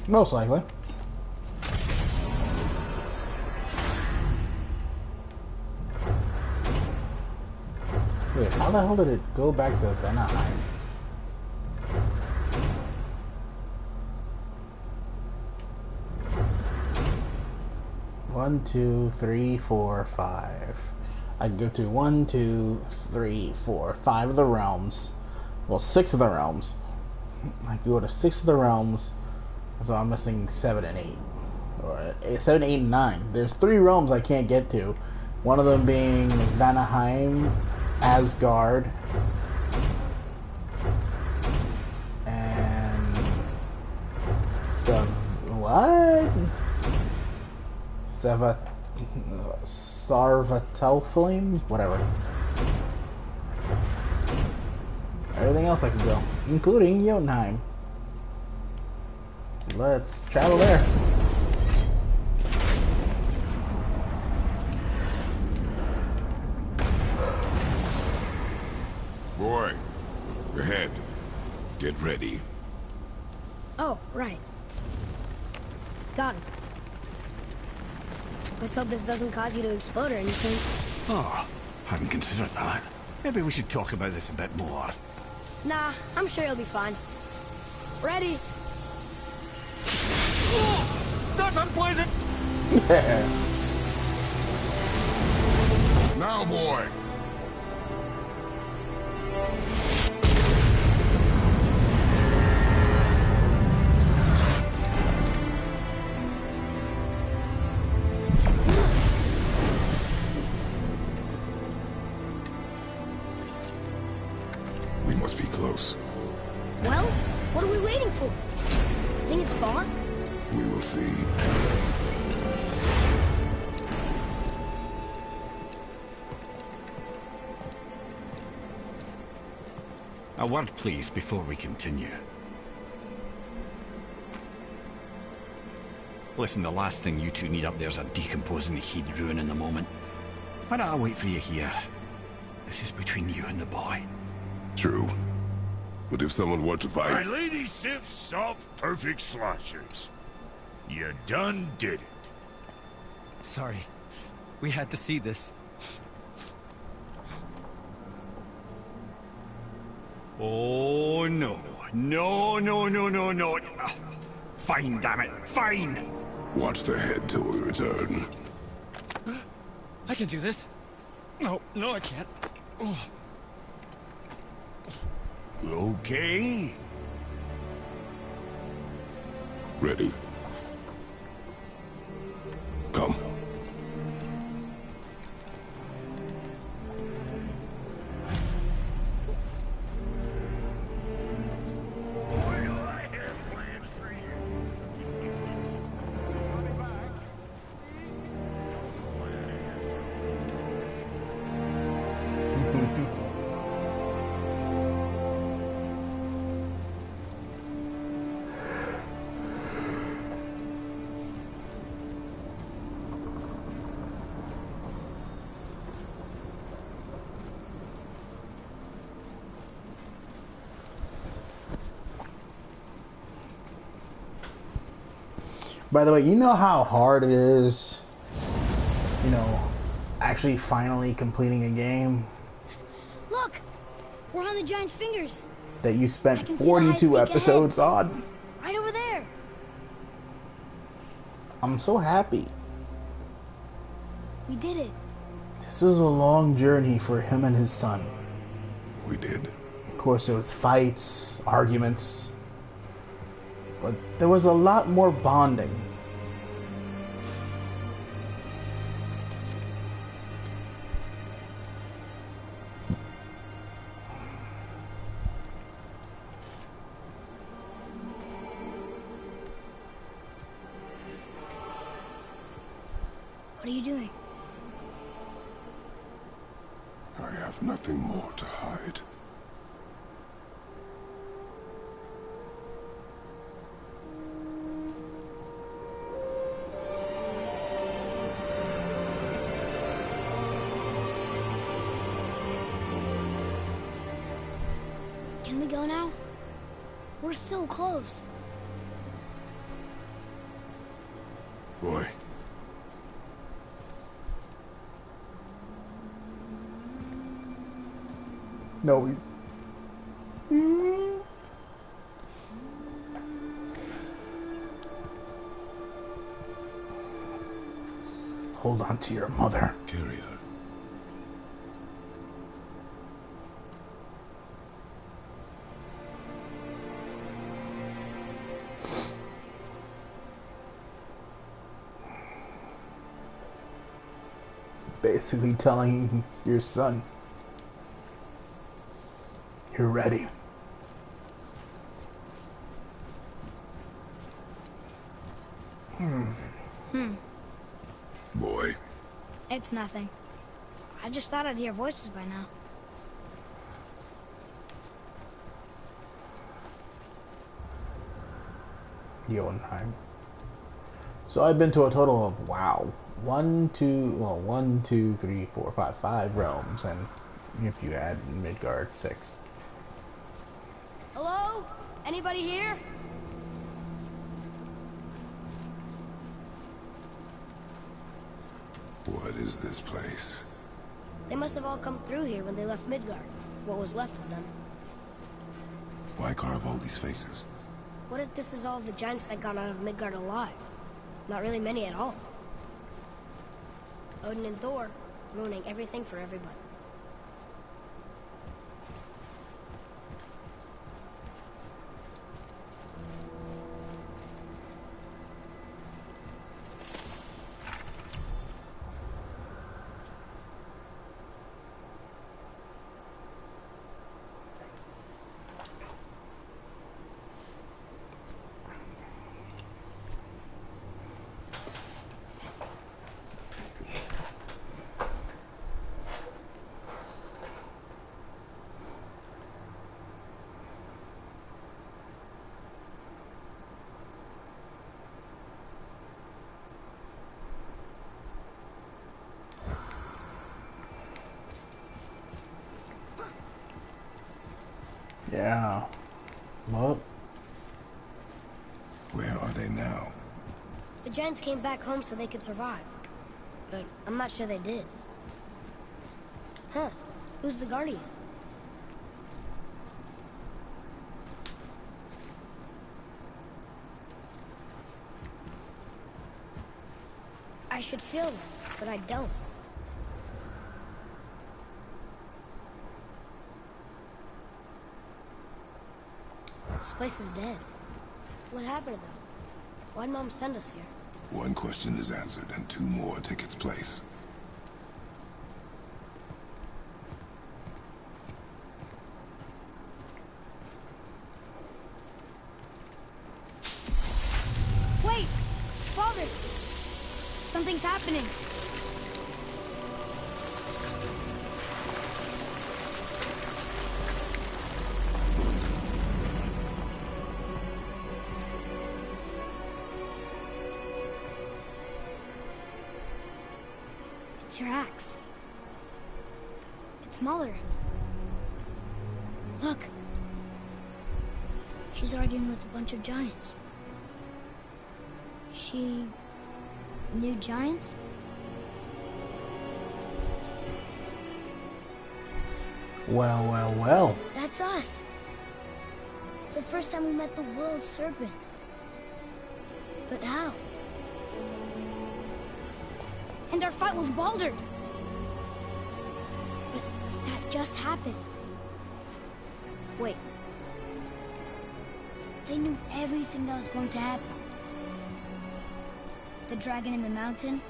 Most likely. Wait, how the hell did it go back to Vanaheim? One, two, three, four, five. I can go to 1, 2, 3, 4, 5 of the realms. Well, 6 of the realms. I can go to 6 of the realms. So I'm missing 7 and 8. Or 7, 8, and 9. There's 3 realms I can't get to. One of them being Vanaheim, Asgard, and Sarvatelfling? Whatever. Everything else I can go, including Jotunheim. Let's travel there. Boy, ahead. Get ready. Oh, right. Got it. Let's hope this doesn't cause you to explode or anything. Oh, hadn't considered that. Maybe we should talk about this a bit more. Nah, I'm sure you'll be fine. Ready? Oh, that's unpleasant! Now, boy. close. Well, what are we waiting for? Think it's far? We will see. A word, please, before we continue. Listen, the last thing you two need up there's a decomposing heat ruining the moment. Why don't I wait for you here? This is between you and the boy. True. But if someone were to My fight... lady sips soft, perfect sloshers. You done did it. Sorry. We had to see this. Oh, no. No, no, no, no, no. Fine, damn it. Fine. Watch the head till we return. I can do this. No, no, I can't. Oh. Okay. Ready. Come. Boy, do I have plans for you. Coming back. By the way, you know how hard it is, you know, actually finally completing a game Look! We're on the giant's fingers. that you I spent can see the 42 high peak episodes on? Right over there. I'm so happy. We did it. This is a long journey for him and his son. We did. Of course, there was fights, arguments, but there was a lot more bonding. What are you doing? I have nothing more to hide. Can we go now? We're so close. Boy. No, he's... Hold on to your mother. Carry her. Basically telling your son, you're ready. Boy. It's nothing. I just thought I'd hear voices by now. Jotunheim. So I've been to a total of, wow, 5 realms, and if you add Midgard, 6. Hello? Anybody here? What is this place? They must have all come through here when they left Midgard. What was left of them. Why carve all these faces? What if this is all the giants that got out of Midgard alive? Not really many at all. Odin and Thor, ruining everything for everybody. Yeah. Well. Where are they now? The Giants came back home so they could survive. But I'm not sure they did. Huh. Who's the Guardian? I should feel them, but I don't. This place is dead. What happened to them? Why'd Mom send us here? One question is answered, and two more take its place. Wait! Father! Something's happening. It's your axe. It's Mother. Look. She's arguing with a bunch of giants. She knew giants? Well, well, well. That's us. The first time we met the world serpent. But how? And our fight with Baldur. But that just happened. Wait. They knew everything that was going to happen. The dragon in the mountain,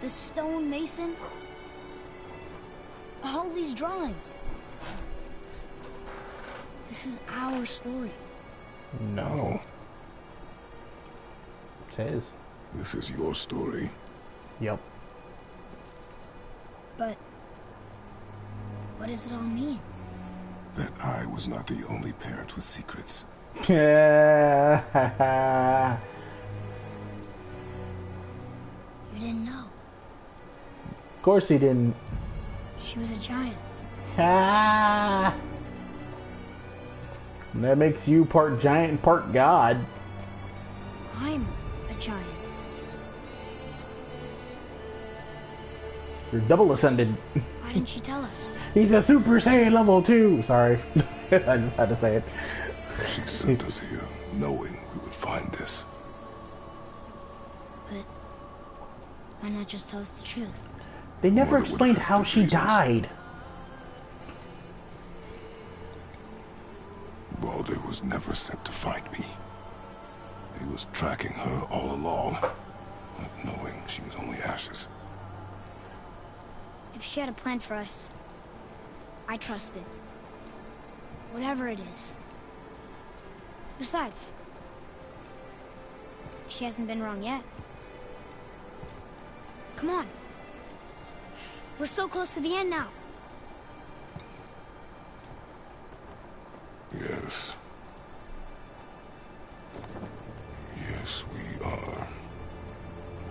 the stone mason, all these drawings. This is our story. No. It is. This is your story. Yep. But what does it all mean? That I was not the only parent with secrets. Yeah. You didn't know. Of course he didn't. She was a giant. Ah. That makes you part giant and part god. I'm a giant. You're double ascended. Why didn't you tell us? He's a Super Saiyan level 2. Sorry. I just had to say it. She sent us here, knowing we would find this. But why not just tell us the truth? They never Mother explained would have how good she reasons. died. Baldur was never sent to find me. He was tracking her all along, not knowing she was only ashes. If she had a plan for us, I trust it. Whatever it is. Besides, she hasn't been wrong yet. Come on. We're so close to the end now. Yes. Yes, we are.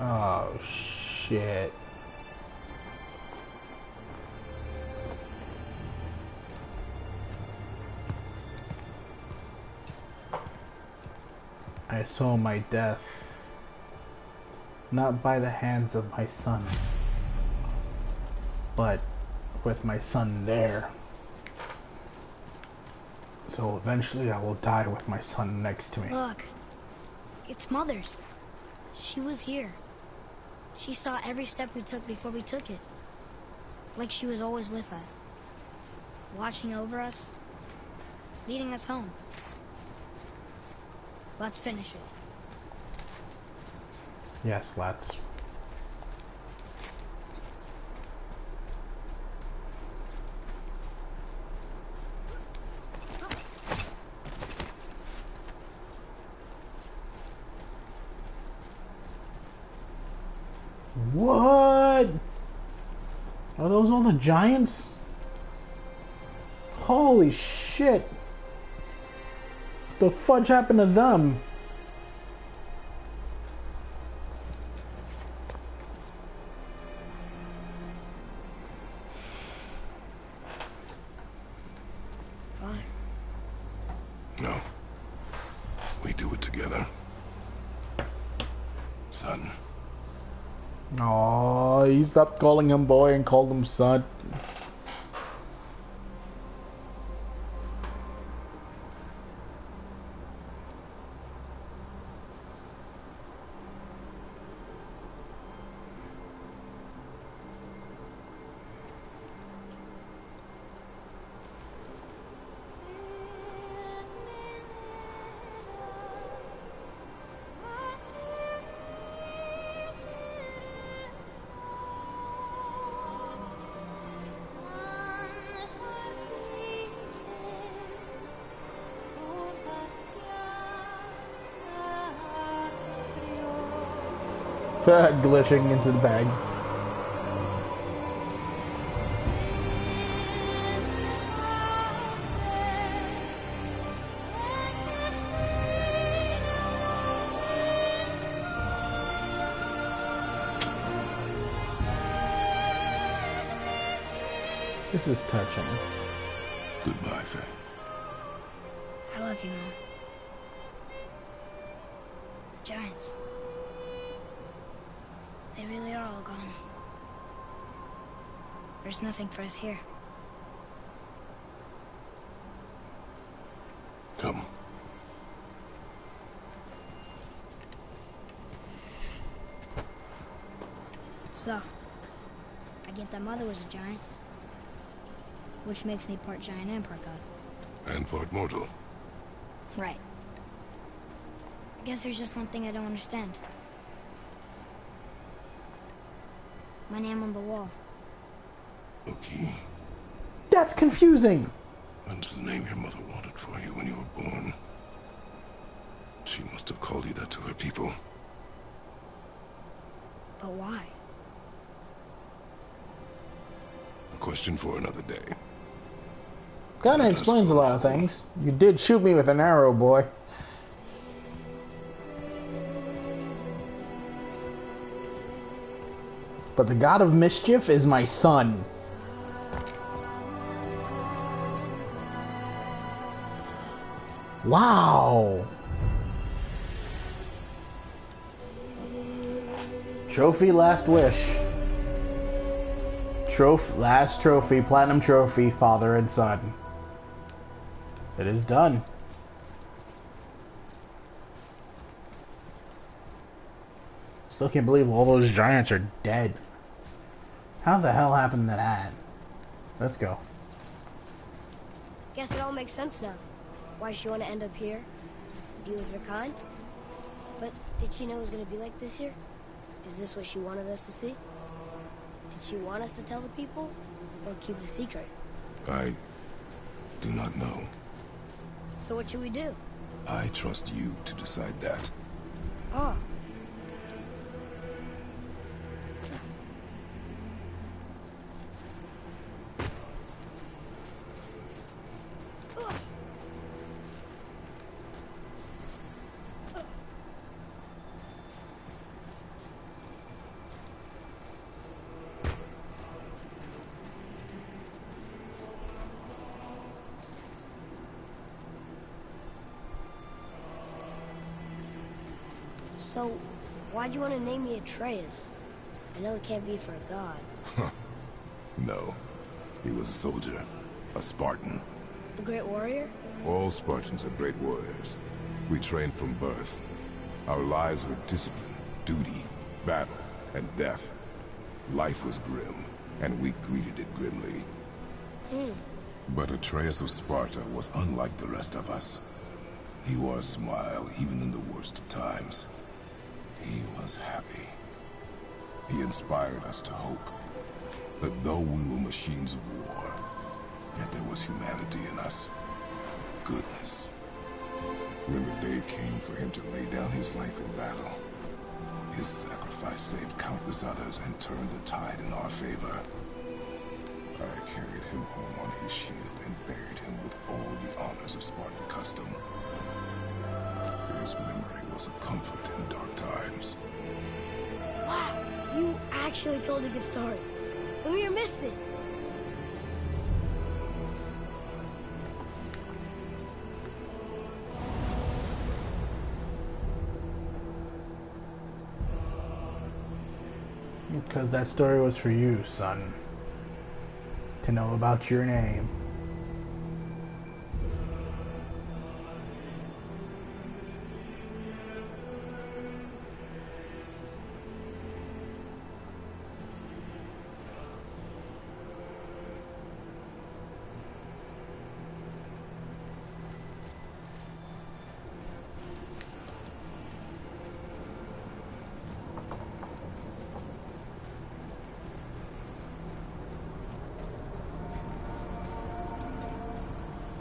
Oh, shit. I saw my death, not by the hands of my son, but with my son there. So eventually I will die with my son next to me. Look, it's Mother's. She was here. She saw every step we took before we took it. Like she was always with us. Watching over us. Leading us home. Let's finish it. Yes, let's. What? Are those all the giants? Holy shit. The fudge happened to them? Father, son. Oh, he stopped calling him boy and called him son. Glitching into the bag. This is touching. Goodbye, Faye. I love you, Mom. The Giants. They really are all gone. There's nothing for us here. Come. So, I get that Mother was a giant, which makes me part giant and part god. And part mortal. Right. I guess there's just one thing I don't understand. My name on the wall. Loki. That's confusing. That's the name your mother wanted for you when you were born. She must have called you that to her people. But why? A question for another day. Kinda explains a lot of things. You did shoot me with an arrow, boy. But the god of mischief is my son. Wow. Trophy, last wish. Last trophy, platinum trophy, father and son. It is done. Still can't believe all those giants are dead. How the hell happened to that? Let's go. Guess it all makes sense now. Why she want to end up here? Be with her kind? But did she know it was going to be like this here? Is this what she wanted us to see? Did she want us to tell the people? Or keep it a secret? I do not know. So what should we do? I trust you to decide that. Oh. So, why'd you want to name me Atreus? I know it can't be for a god. No. He was a soldier. A Spartan. The Great Warrior? All Spartans are great warriors. We trained from birth. Our lives were discipline, duty, battle, and death. Life was grim, and we greeted it grimly. But Atreus of Sparta was unlike the rest of us. He wore a smile even in the worst of times. He was happy. He inspired us to hope that though we were machines of war, yet there was humanity in us. Goodness. When the day came for him to lay down his life in battle, his sacrifice saved countless others and turned the tide in our favor. I carried him home on his shield and buried him with all the honors of Spartan custom. His memory was a comfort in dark times. Wow, you actually told a good story. And we missed it. Because that story was for you, son. To know about your name.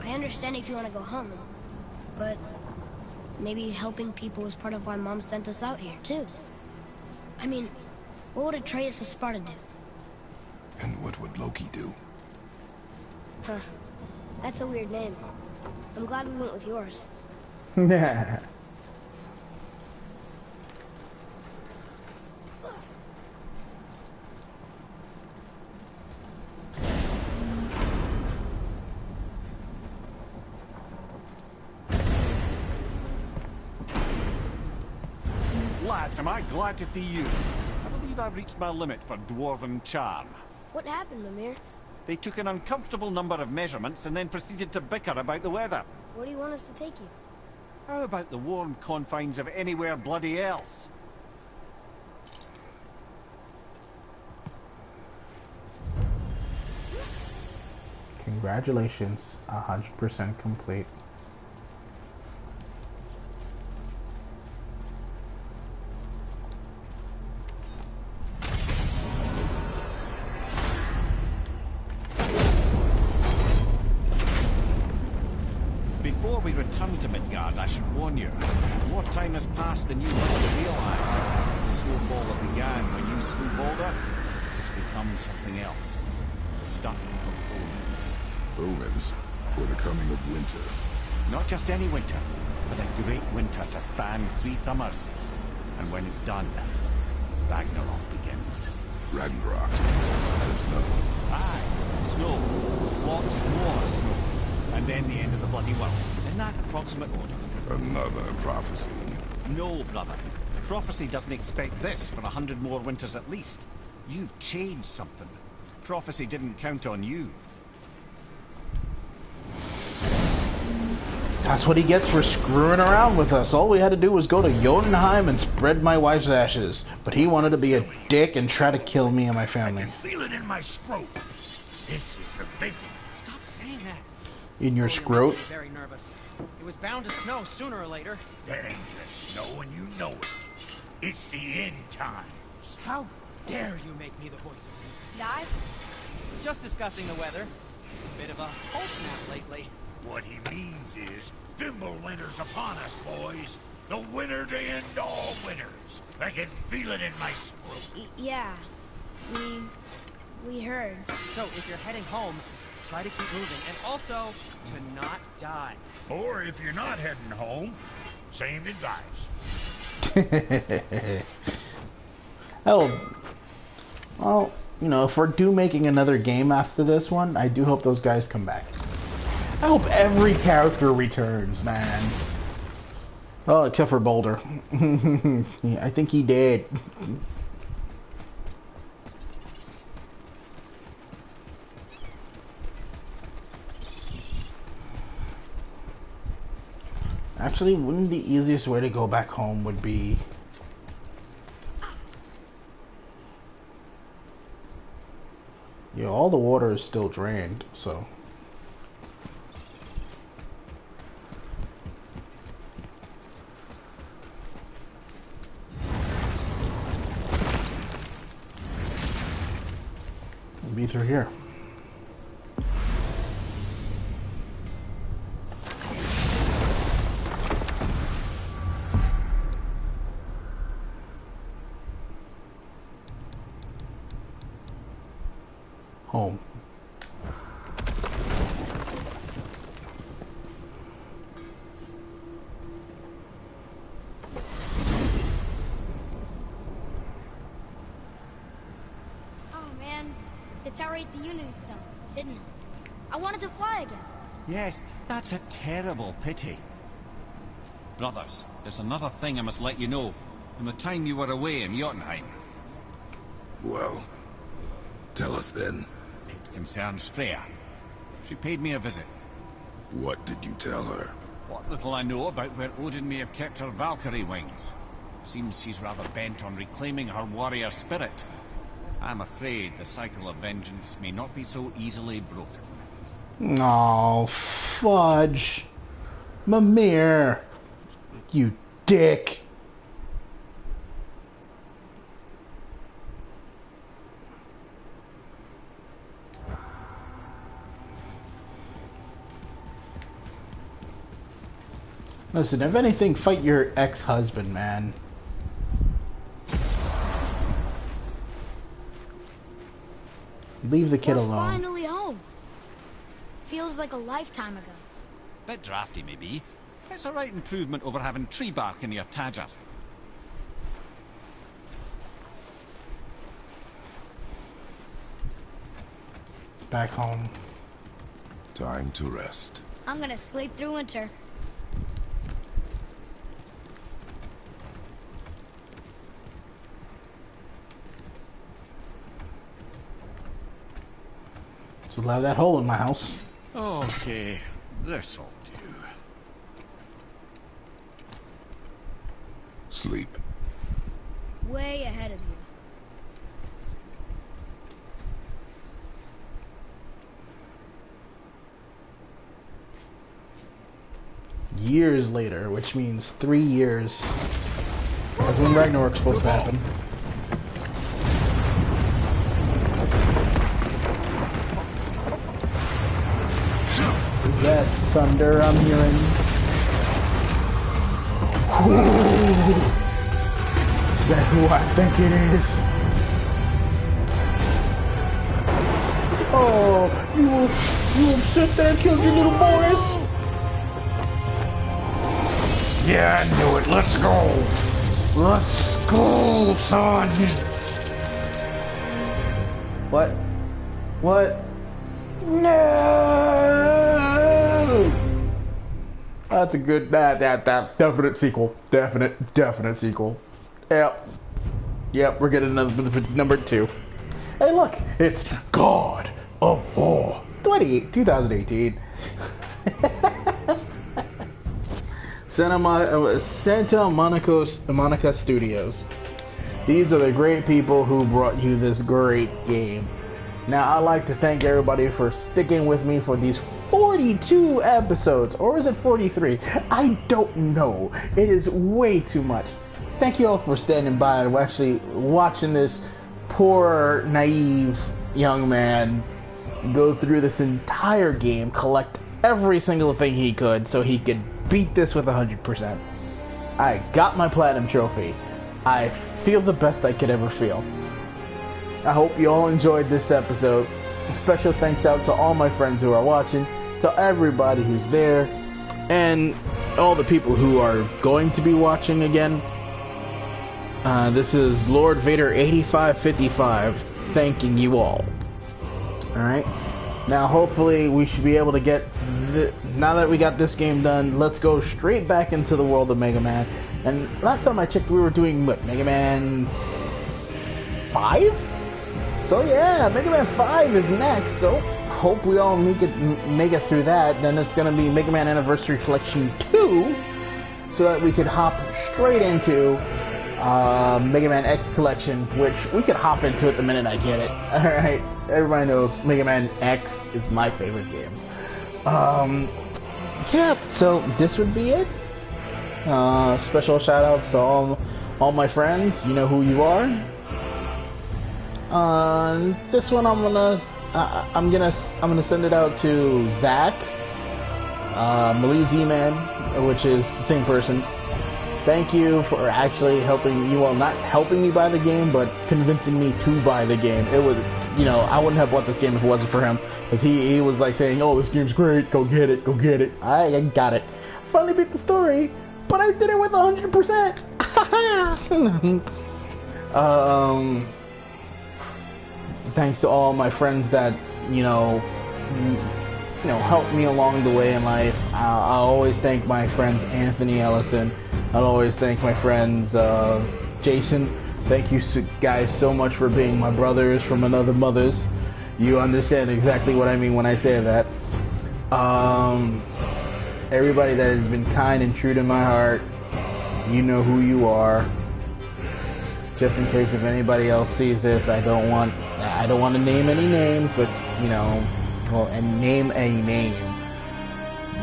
I understand if you want to go home, but maybe helping people is part of why Mom sent us out here, too. I mean, what would Atreus of Sparta do? And what would Loki do? Huh. That's a weird name. I'm glad we went with yours. Yeah. Lads, am I glad to see you. I believe I've reached my limit for dwarven charm. What happened, Mimir? They took an uncomfortable number of measurements and then proceeded to bicker about the weather. Where do you want us to take you? How about the warm confines of anywhere bloody else? Congratulations, 100% complete. Before we return to Midgard, I should warn you. More time has passed than you want to realize. The snowfall that began when you slew Balder, it's become something else. The stuff of omens. Omens, for the coming of winter. Not just any winter, but a great winter to span 3 summers. And when it's done, Ragnarok begins. Ragnarok. Snow. Aye, snow. Lots more snow. And then the end of the bloody world. In that approximate order. Another prophecy. No, brother. Prophecy doesn't expect this for 100 more winters at least. You've changed something. Prophecy didn't count on you. That's what he gets for screwing around with us. All we had to do was go to Jotunheim and spread my wife's ashes. But he wanted to be a dick and try to kill me and my I family. can feel it in my scrote. This is the big one. Stop saying that. In your You're scrote? making me very nervous. It was bound to snow sooner or later. That ain't just snow and you know it. It's the end times. How dare you make me the voice of reason? Guys, Just discussing the weather. Bit of a cold snap lately. What he means is, Fimbulwinter's upon us, boys. The winter to end all winters. I can feel it in my scrote. Yeah. We heard. So if you're heading home, try to keep moving. And also, to not die. Or if you're not heading home, same advice. Oh, well, you know, if we're due making another game after this one, I do hope those guys come back. I hope every character returns, man. Oh, except for Boulder. Yeah, I think he did. Actually, wouldn't the easiest way to go back home would be... Yeah, all the water is still drained, so... It'll be through here. Home. Oh man, the tower ate the Unity Stone, didn't it? I wanted to fly again. Yes, that's a terrible pity. Brothers, there's another thing I must let you know. From the time you were away in Jotunheim. Well, tell us then. It concerns Freya. She paid me a visit. What did you tell her? What little I know about where Odin may have kept her Valkyrie wings. Seems she's rather bent on reclaiming her warrior spirit. I'm afraid the cycle of vengeance may not be so easily broken. Oh, fudge. Mimir. You dick. Listen, if anything, fight your ex-husband, man. Leave the kid We're alone. finally home. Feels like a lifetime ago. Bit drafty, maybe. It's a right improvement over having tree bark in your Tadger. Back home. Time to rest. I'm gonna sleep through winter. So have that hole in my house. Okay, this'll do. Sleep. Way ahead of you. Years later, which means 3 years. That's when Ragnarok's supposed to happen. Is that thunder I'm hearing? Ooh. Is that who I think it is? Oh, you sit there and killed your little boys? Yeah, I knew it. Let's go. Let's go, son. What? What? No. That's a good. That definite sequel. Definite sequel. Yep. We're getting another number 2. Hey, look, it's God of War 2018. Santa Monica Studios. These are the great people who brought you this great game. Now, I'd like to thank everybody for sticking with me for these 42 episodes. Or is it 43? I don't know. It is way too much. Thank you all for standing by and actually watching this poor, naive young man go through this entire game, collect every single thing he could so he could beat this with 100%. I got my platinum trophy. I feel the best I could ever feel. I hope you all enjoyed this episode. Special thanks out to all my friends who are watching, to everybody who's there, and all the people who are going to be watching again. This is LordVader8555 thanking you all. Alright? Now hopefully we should be able to get, now that we got this game done, let's go straight back into the world of Mega Man. And last time I checked we were doing, what, Mega Man 5? So yeah, Mega Man 5 is next, so hope we all make it through that. Then it's going to be Mega Man Anniversary Collection 2, so that we could hop straight into Mega Man X Collection, which we could hop into it the minute I get it. Alright, everybody knows Mega Man X is my favorite games. Yeah, so this would be it. Special shout outs to all my friends, you know who you are. This one I'm gonna send it out to Zach, Malie Z-Man, which is the same person. Thank you for actually helping you all, not helping me buy the game, but convincing me to buy the game. It was, you know, I wouldn't have bought this game if it wasn't for him, because he was like saying, "Oh, this game's great, go get it, go get it." I got it. Finally beat the story, but I did it with 100%. Thanks to all my friends that, you know, helped me along the way in life. I always thank my friends Anthony Ellison. I'll always thank my friends Jason, Thank you guys so much for being my brothers from another mothers. You understand exactly what I mean when I say that. Everybody that has been kind and true to my heart, you know who you are. Just in case if anybody else sees this, I don't want to name any names, but you know, well, and name a name.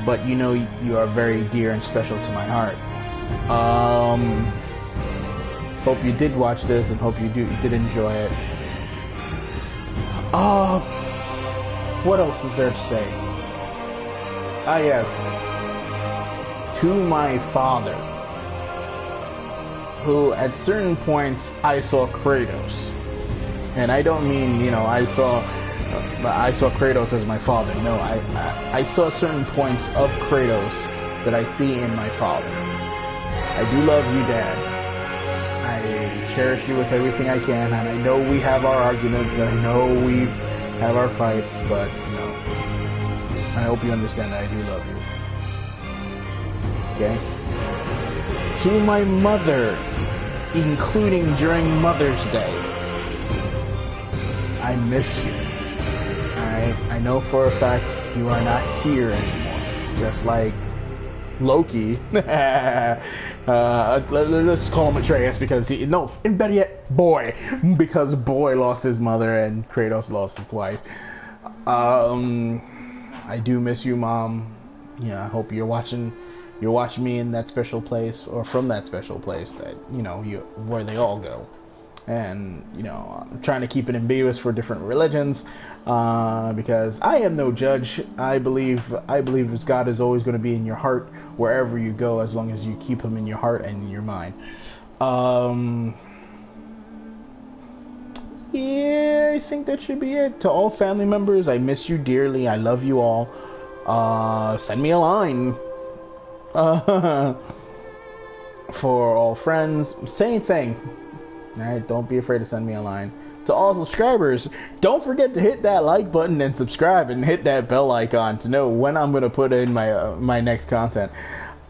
But you know you are very dear and special to my heart. Hope you did watch this and hope you did enjoy it. What else is there to say? Ah yes, to my father, who at certain points I saw Kratos, and I don't mean, you know, I saw Kratos as my father. No, I saw certain points of Kratos that I see in my father. I do love you, Dad. I cherish you with everything I can, and I know we have our arguments, and I know we have our fights, but, you know, I hope you understand that I do love you. Okay? To my mother, including during Mother's Day, I miss you. Alright? I know for a fact you are not here anymore. Just like Loki. Let's call him Atreus because and better yet, Boy, because Boy lost his mother and Kratos lost his wife. I do miss you, Mom. Yeah, I hope you're watching me in that special place, or from that special place that, you know, where they all go. And, you know, I'm trying to keep it ambiguous for different religions, because I am no judge. I believe God is always going to be in your heart wherever you go, as long as you keep him in your heart and in your mind. Yeah, I think that should be it. To all family members, I miss you dearly. I love you all. Send me a line. For all friends, same thing. Alright, don't be afraid to send me a line. To all subscribers, don't forget to hit that like button and subscribe and hit that bell icon to know when I'm going to put in my next content.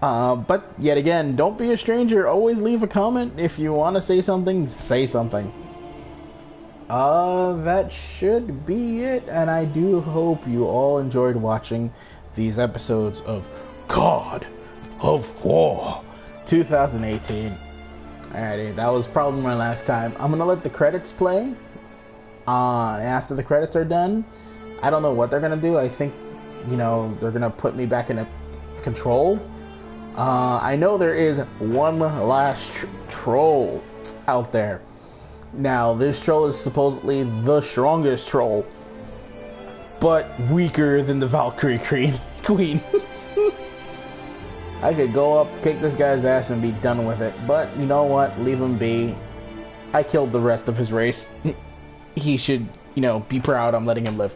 But yet again, don't be a stranger. Always leave a comment. If you want to say something, say something. That should be it, and I do hope you all enjoyed watching these episodes of God of War 2018. Alrighty, that was probably my last time. I'm gonna let the credits play. After the credits are done, I don't know what they're gonna do. I think, you know, they're gonna put me back in a control. I know there is one last troll out there. Now, this troll is supposedly the strongest troll, but weaker than the Valkyrie Queen. I could go up, kick this guy's ass, and be done with it. But, you know what? Leave him be. I killed the rest of his race. He should, you know, be proud I'm letting him live.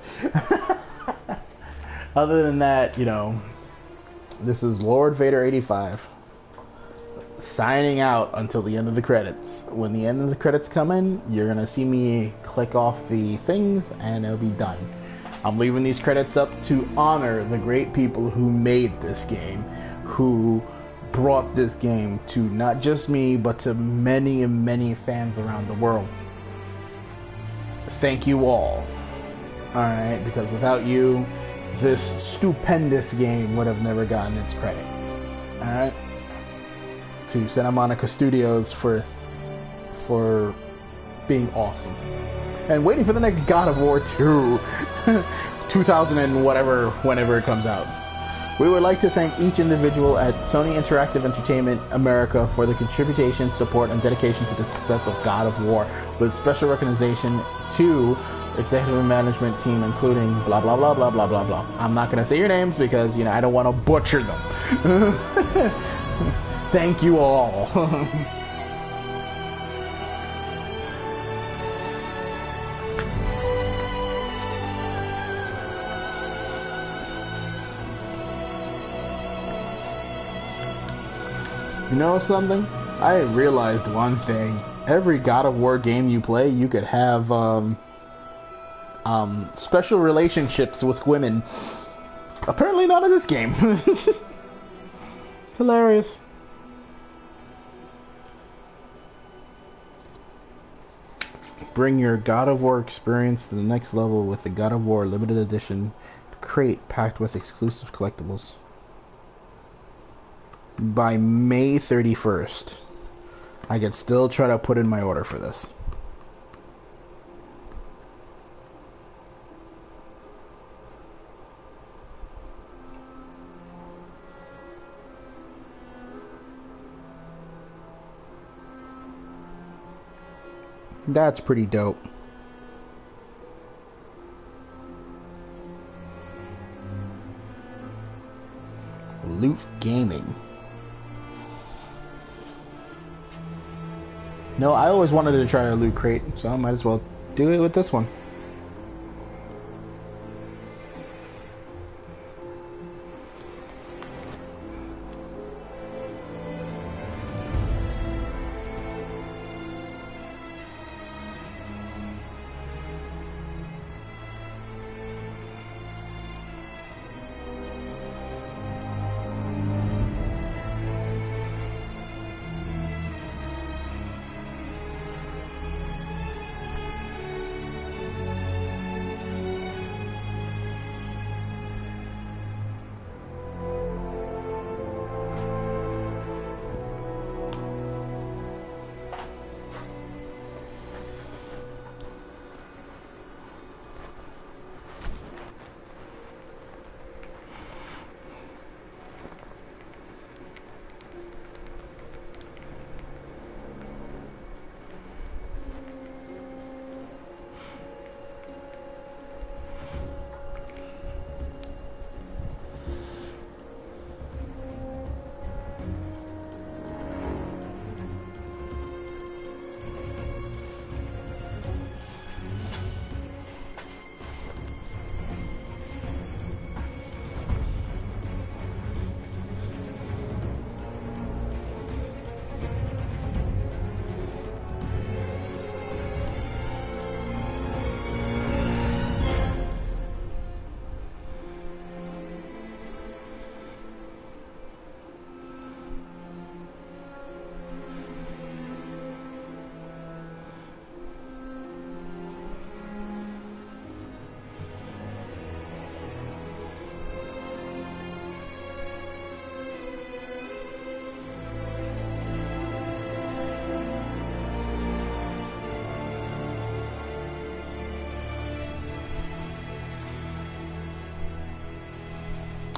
Other than that, you know, this is LordVader85 signing out until the end of the credits. When the end of the credits come in, you're going to see me click off the things, and it'll be done. I'm leaving these credits up to honor the great people who made this game, who brought this game to not just me, but to many and many fans around the world. Thank you all. Alright, because without you, this stupendous game would have never gotten its credit. Alright? To Santa Monica Studios for being awesome. And waiting for the next God of War 2. 2000 and whatever, whenever it comes out. We would like to thank each individual at Sony Interactive Entertainment America for their contribution, support, and dedication to the success of God of War, with special recognition to executive management team, including blah blah blah blah blah blah blah. I'm not gonna say your names because, you know, I don't want to butcher them. Thank you all. You know something? I realized one thing. Every God of War game you play, you could have special relationships with women. Apparently not in this game. Hilarious. Bring your God of War experience to the next level with the God of War limited edition crate packed with exclusive collectibles. By May 31st. I could still try to put in my order for this. That's pretty dope. Loot Gaming. No, I always wanted to try a loot crate, so I might as well do it with this one.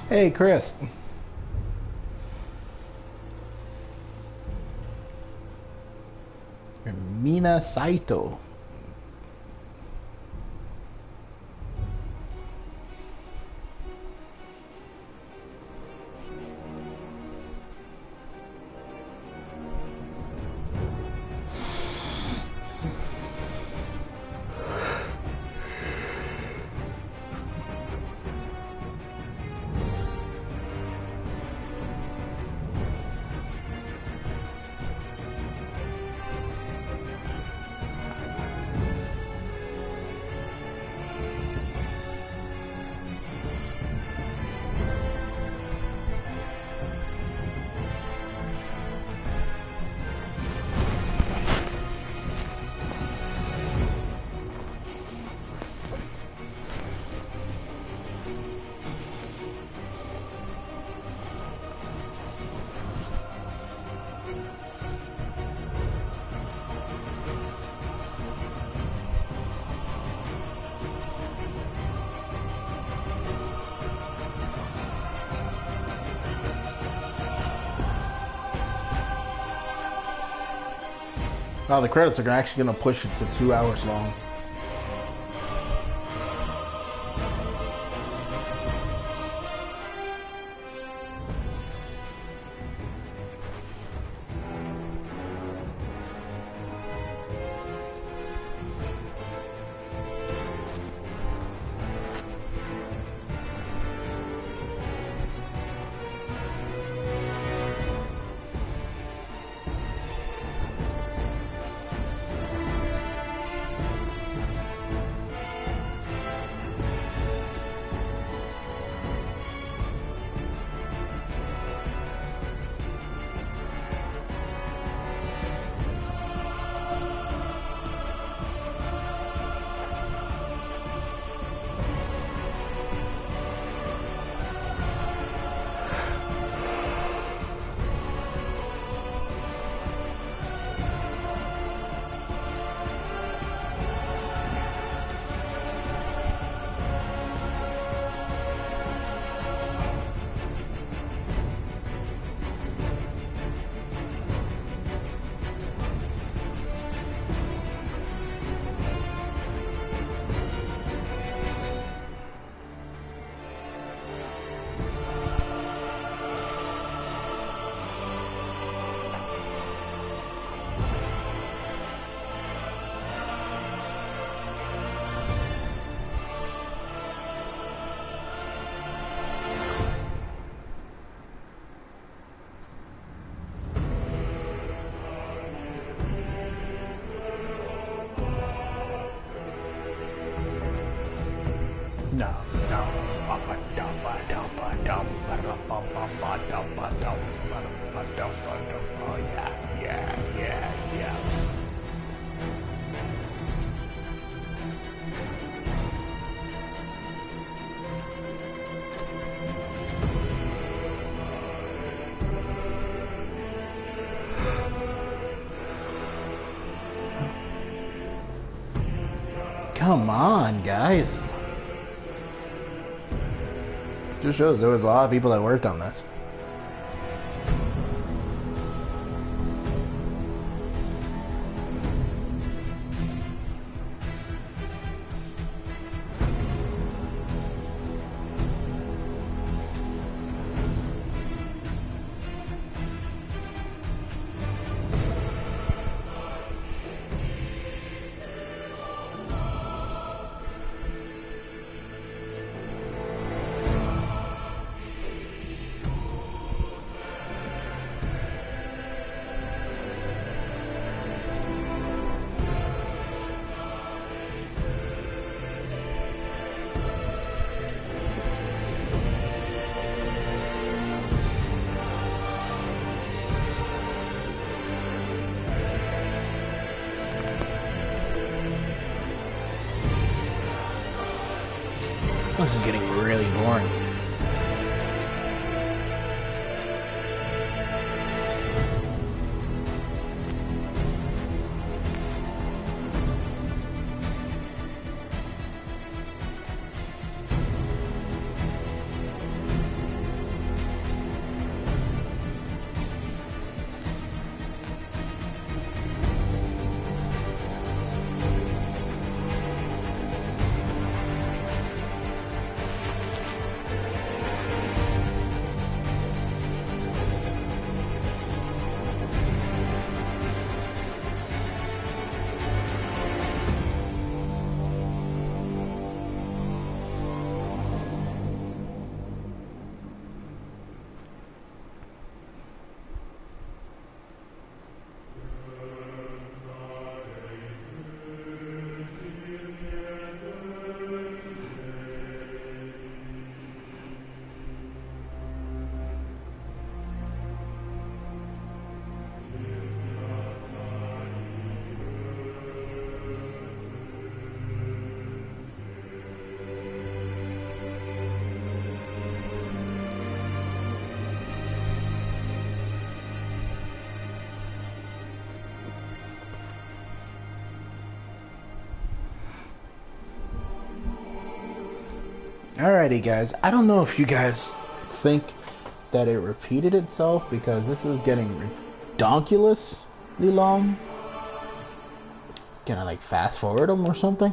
Hey, Chris. Mina Saito. Oh, the credits are actually going to push it to 2 hours long. No, no. Oh yeah. Come on, guys. Just shows there was a lot of people that worked on this. This is getting really boring. Alrighty guys, I don't know if you guys think that it repeated itself because this is getting redonkulously long. Can I like fast forward them or something?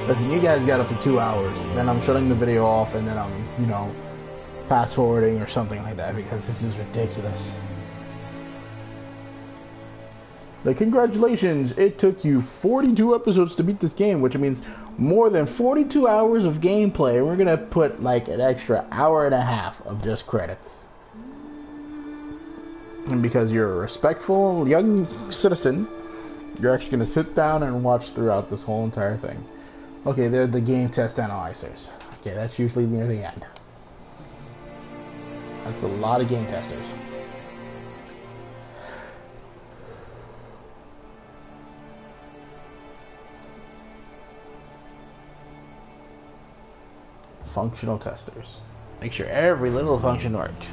Listen, you guys got up to 2 hours, then I'm shutting the video off and then I'm, you know, fast forwarding or something like that because this is ridiculous. Like, congratulations, it took you 42 episodes to beat this game, which means more than 42 hours of gameplay. We're gonna put like an extra hour and a half of just credits. And because you're a respectful young citizen, you're actually gonna sit down and watch throughout this whole entire thing. Okay, they're the game test analyzers. Okay, that's usually near the end. That's a lot of game testers. Functional testers. Make sure every little function works.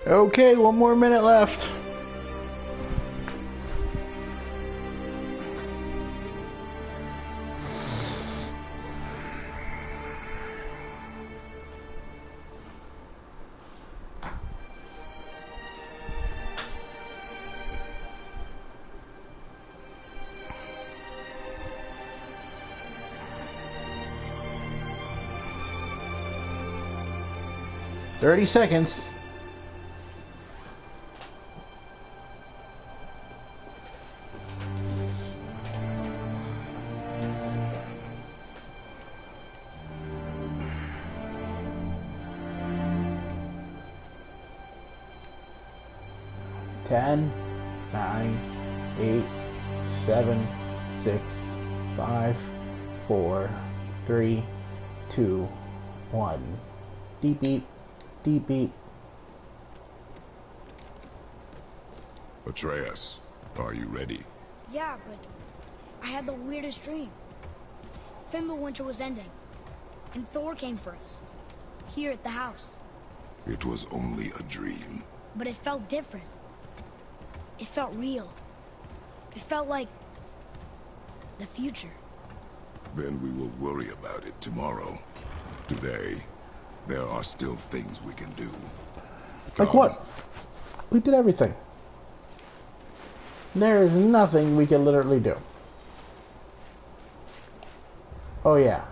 Okay, 1 more minute left. $30 seconds. Ten, 9, 8, 7, 6, 5, 4, 3, 2, 1. Deep beep. Deep beep. Atreus, are you ready? Yeah, but I had the weirdest dream. Fimbulwinter was ending, and Thor came for us. Here at the house. It was only a dream. But it felt different. It felt real. It felt like the future. Then we will worry about it tomorrow. Today, there are still things we can do. Like what? We did everything. There is nothing we can literally do. Oh yeah.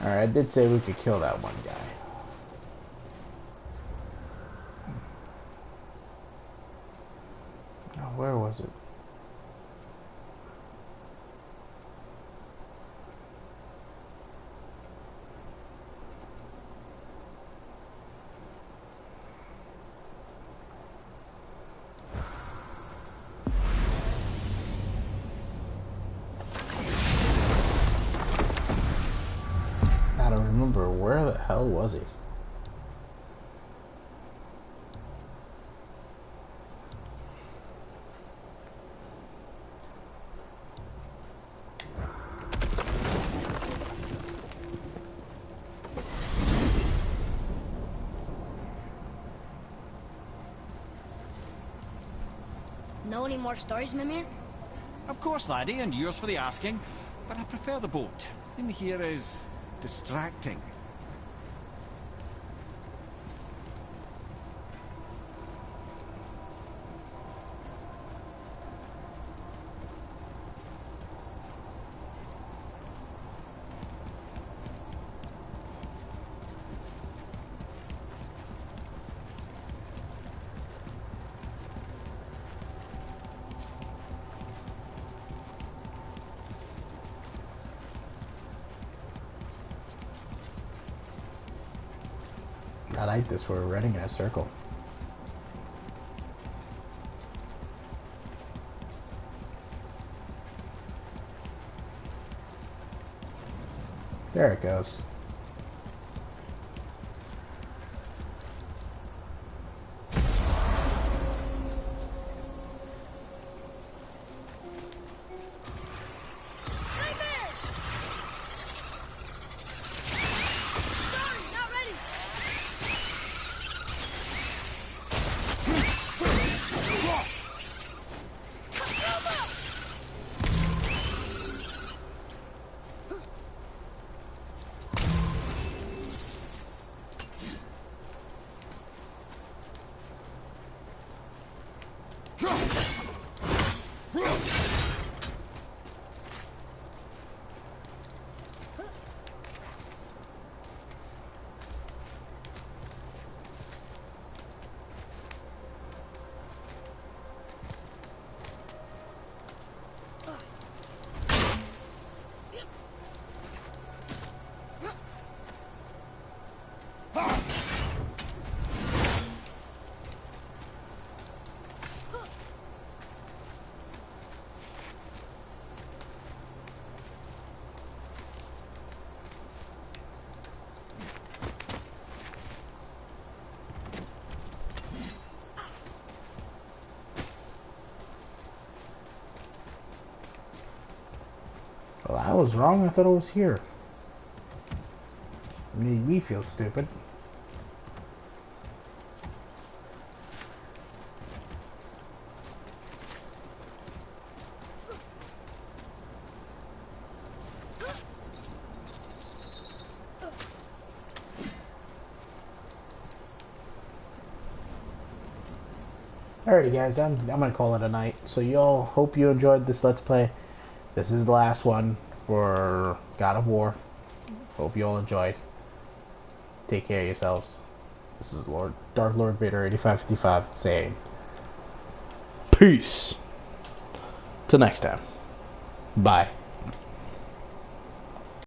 Alright, I did say we could kill that one guy. Now, where was it? I don't remember. Where the hell was he? Know any more stories, Mimir? Of course, laddie, and yours for the asking. But I prefer the boat. In here is distracting. I like this. We're running in a circle. There it goes. Well, I was wrong. I thought it was here. It made me feel stupid. Alrighty guys, I'm gonna call it a night. So y'all, hope you enjoyed this Let's Play. This is the last one for God of War. Hope you all enjoyed. Take care of yourselves. This is Dark Lord Vader 8555 saying peace. Till next time. Bye.